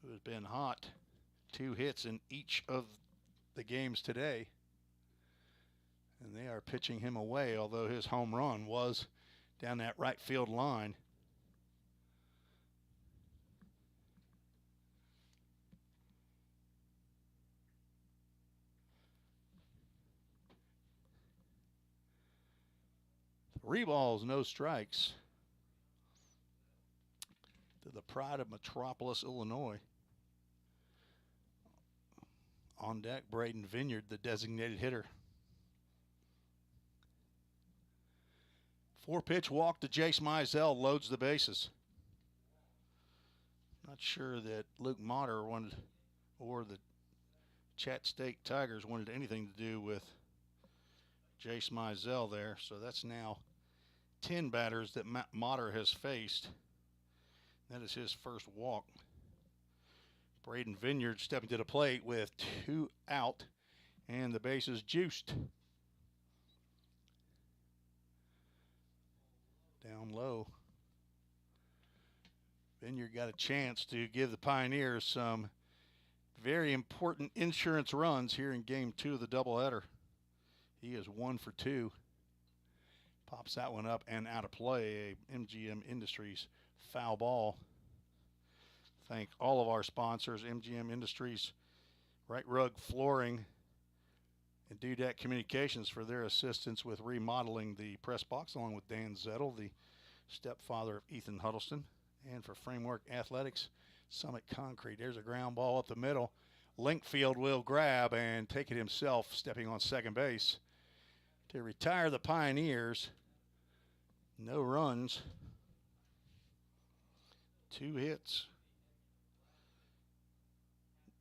who has been hot. 2 hits in each of the games today. And they are pitching him away, although his home run was down that right field line. Three balls, no strikes to the pride of Metropolis, Illinois. On deck, Braden Vineyard, the designated hitter. 4-pitch walk to Jace Mizell, loads the bases. Not sure that Luke Motter wanted, or the Chat State Tigers wanted anything to do with Jace Mizell there. So that's now 10 batters that Motter has faced. That is his first walk. Braden Vineyard stepping to the plate with 2 out, and the bases juiced. Down low. Vineyard got a chance to give the Pioneers some very important insurance runs here in game 2 of the doubleheader. He is 1 for 2. Pops that one up and out of play. A MGM Industries foul ball. Thank all of our sponsors, MGM Industries, Right Rug Flooring, and Dudek Communications for their assistance with remodeling the press box, along with Dan Zettel, the stepfather of Ethan Huddleston, and for Framework Athletics, Summit Concrete. There's a ground ball up the middle. Linkfield will grab and take it himself, stepping on second base to retire the Pioneers. No runs, 2 hits,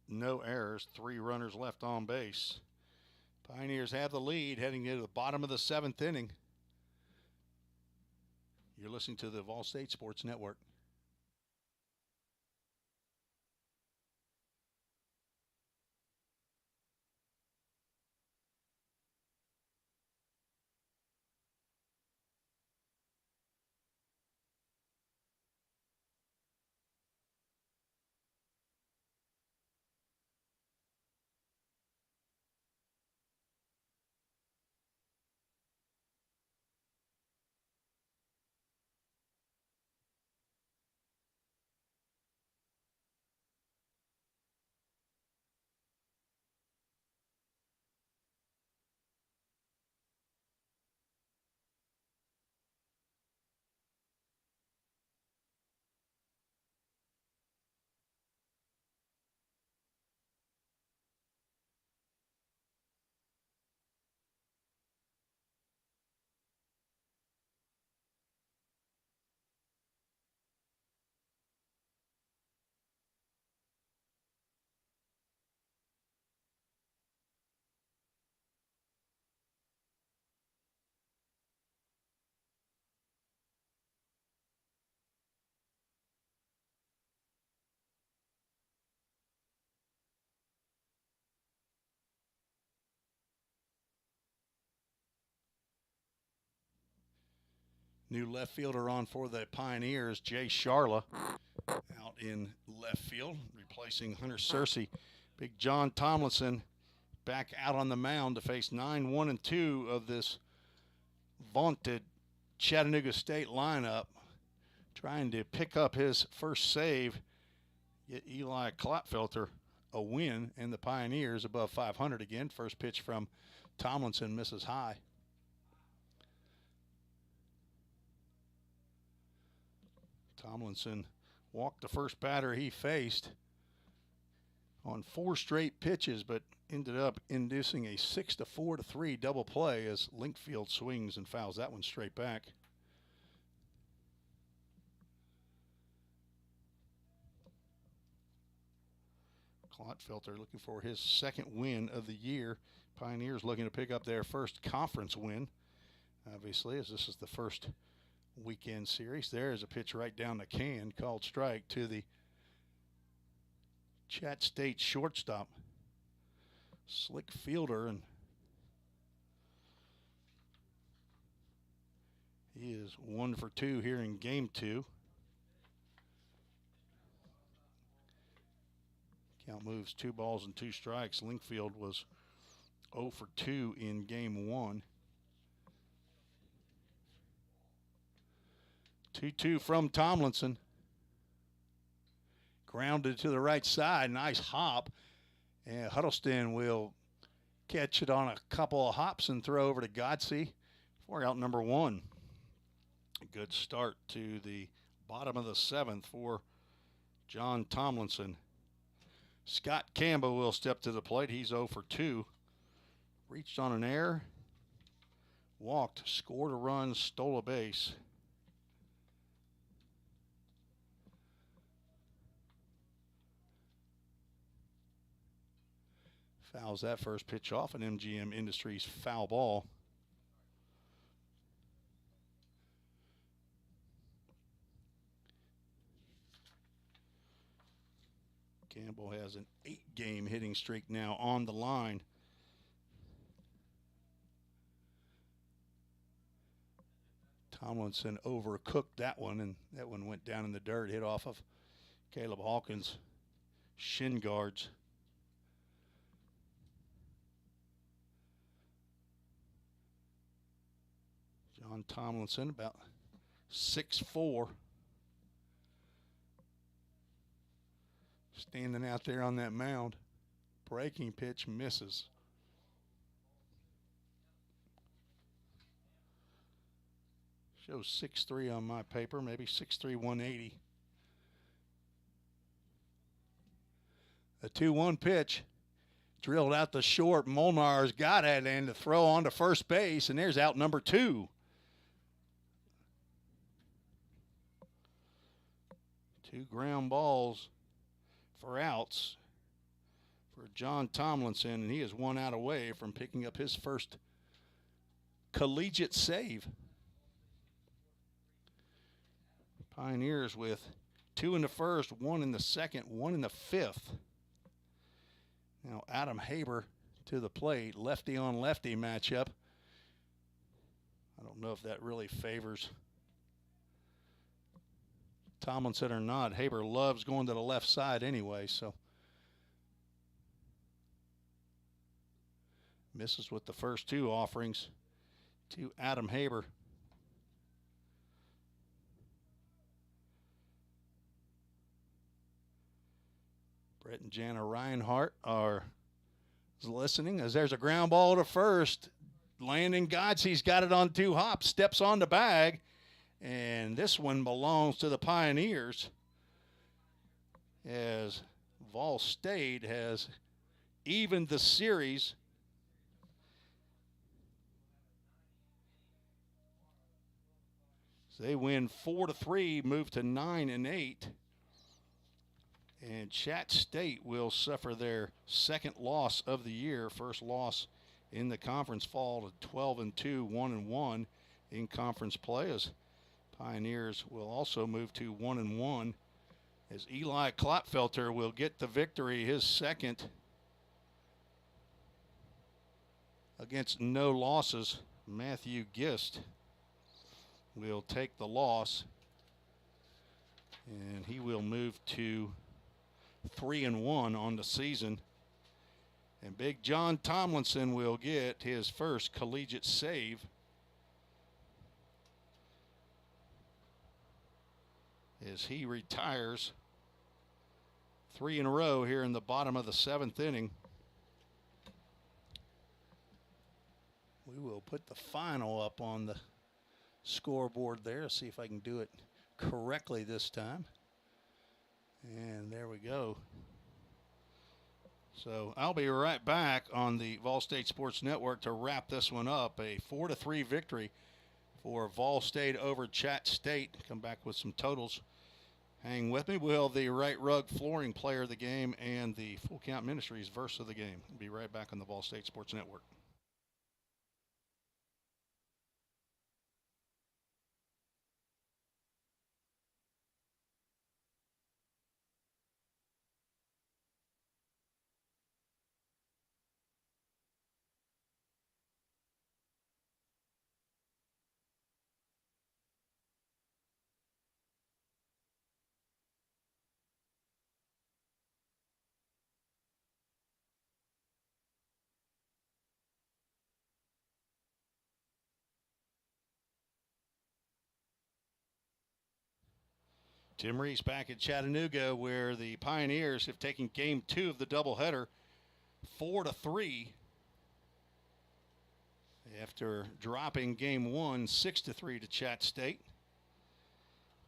no errors, 3 runners left on base. Pioneers have the lead heading into the bottom of the 7th inning. You're listening to the Vol State Sports Network. New left fielder on for the Pioneers, Jay Sharla, out in left field, replacing Hunter Cersei. Big John Tomlinson back out on the mound to face 9-1-2 of this vaunted Chattanooga State lineup, trying to pick up his first save, get Eli Klotfelter a win, and the Pioneers above 500 again. First pitch from Tomlinson misses high. Tomlinson walked the first batter he faced on 4 straight pitches, but ended up inducing a 6-4-3 double play as Linkfield swings and fouls that one straight back. Klotfelter looking for his second win of the year. Pioneers looking to pick up their first conference win, obviously, as this is the first weekend series. There is a pitch right down the can, called strike to the Chat State shortstop. Slick fielder, and he is 1 for 2 here in game 2. Count moves 2 balls and 2 strikes. Linkfield was 0 for 2 in game 1. 2-2 from Tomlinson. Grounded to the right side. Nice hop. And Huddleston will catch it on a couple of hops and throw over to Godsey for out number 1. A good start to the bottom of the 7th for John Tomlinson. Scott Campbell will step to the plate. He's 0 for 2. Reached on an error. Walked, scored a run, stole a base. Fouls that first pitch off, an MGM Industries foul ball. Campbell has an 8-game hitting streak now on the line. Tomlinson overcooked that one, and that one went down in the dirt, hit off of Caleb Hawkins' shin guards. John Tomlinson, about 6'4", standing out there on that mound. Breaking pitch misses. Shows 6'3" on my paper, maybe 6'3", 180. A 2-1 pitch. Drilled out the short. Molnar's got it, and to throw on to first base, and there's out number 2. 2 ground balls for outs for John Tomlinson, and he is 1 out away from picking up his first collegiate save. Pioneers with 2 in the first, 1 in the second, 1 in the 5th. Now Adam Haber to the plate, lefty on lefty matchup. I don't know if that really favors Tomlinson or not. Haber loves going to the left side anyway, so. Misses with the first 2 offerings to Adam Haber. Brett and Jana Reinhardt are listening as there's a ground ball to first. Landon Godsey's got it on 2 hops, steps on the bag, and this one belongs to the Pioneers as Vol State has evened the series. So they win 4-3, move to 9-8. And Chat State will suffer their second loss of the year. First loss in the conference, fall to 12-2, 1-1 in conference play, as Pioneers will also move to 1-1 as Eli Klotfelter will get the victory, his second against no losses. Matthew Gist will take the loss, and he will move to 3-1 on the season. And Big John Tomlinson will get his first collegiate save as he retires 3 in a row here in the bottom of the 7th inning. We will put the final up on the scoreboard there. See if I can do it correctly this time. And there we go. So I'll be right back on the Vol State Sports Network to wrap this one up. A 4-3 victory for Vol State over Chat State. Come back with some totals. Hang with me. We'll have the Right Rug Flooring Player of the Game and the Full Count Ministries Verse of the Game. We'll be right back on the Vol State Sports Network. Tim Reese back at Chattanooga, where the Pioneers have taken game 2 of the doubleheader 4-3 after dropping game 1 6-3 to Chat State.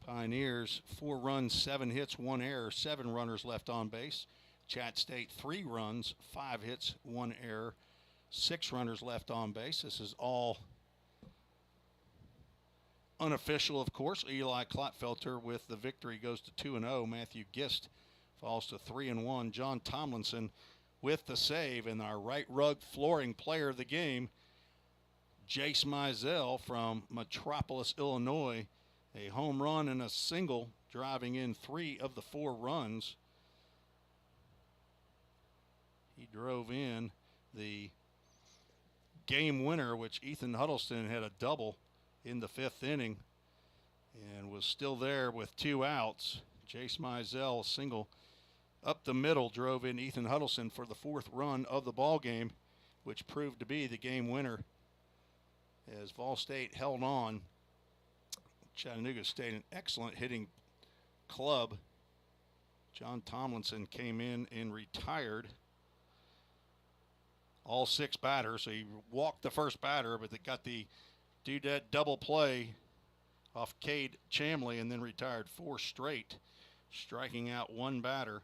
Pioneers 4 runs, 7 hits, 1 error, 7 runners left on base. Chat State 3 runs, 5 hits, 1 error, 6 runners left on base. This is all unofficial, of course. Eli Klotfelter with the victory goes to 2-0. Matthew Gist falls to 3-1. John Tomlinson with the save, and our Right Rug Flooring Player of the Game, Jace Mizell from Metropolis, Illinois. A home run and a single, driving in 3 of the 4 runs. He drove in the game winner, which Ethan Huddleston had a double in the 5th inning and was still there with 2 outs. Jace Mizell, single up the middle, drove in Ethan Huddleston for the 4th run of the ball game, which proved to be the game winner as Vol State held on. Chattanooga State, an excellent hitting club. John Tomlinson came in and retired all 6 batters. So he walked the first batter, but they got the that double play off Cade Chamley and then retired 4 straight, striking out 1 batter,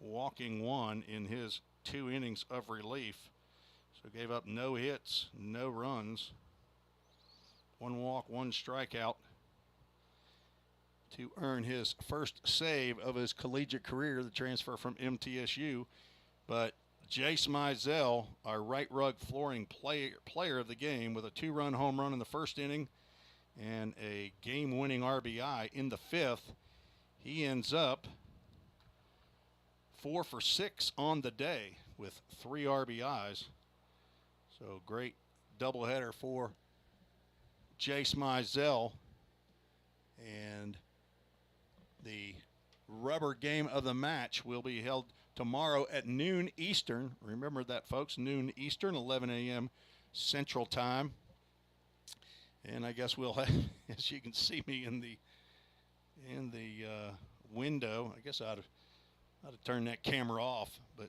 walking 1 in his 2 innings of relief. So gave up no hits, no runs, 1 walk, 1 strikeout to earn his first save of his collegiate career, the transfer from MTSU. But Jace Mizell, our Right Rug Flooring player of the game, with a 2-run home run in the 1st inning and a game-winning RBI in the 5th. He ends up 4 for 6 on the day with 3 RBIs. So great doubleheader for Jace Mizell. And the rubber game of the match will be held tomorrow at noon Eastern. Remember that, folks, noon Eastern, 11 a.m. Central Time. And I guess we'll have, as you can see me in the window, I guess I ought to turn that camera off, but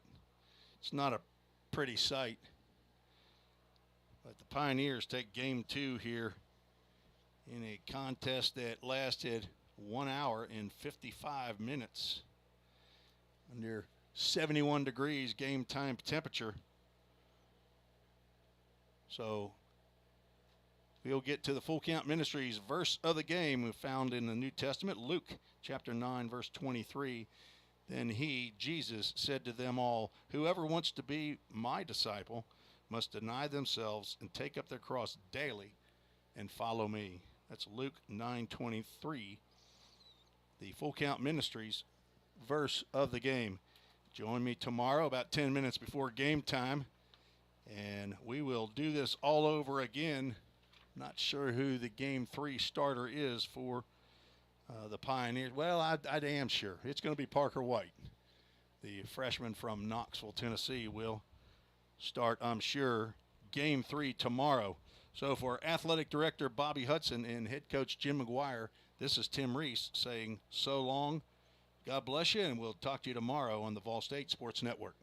it's not a pretty sight. But the Pioneers take game 2 here in a contest that lasted 1 hour and 55 minutes under 71 degrees game time temperature. So we'll get to the Full Count Ministries verse of the game we found in the New Testament, Luke chapter 9, verse 23. Then he, Jesus, said to them all, "Whoever wants to be my disciple must deny themselves and take up their cross daily and follow me." That's Luke 9:23, the Full Count Ministries verse of the game. Join me tomorrow about 10 minutes before game time, and we will do this all over again Not sure who the Game 3 starter is for the Pioneers. Well, I am sure. It's going to be Parker White. The freshman from Knoxville, Tennessee, will start, I'm sure, Game 3 tomorrow. So for Athletic Director Bobby Hudson and Head Coach Jim McGuire, this is Tim Reese saying so long, God bless you, and we'll talk to you tomorrow on the Vol State Sports Network.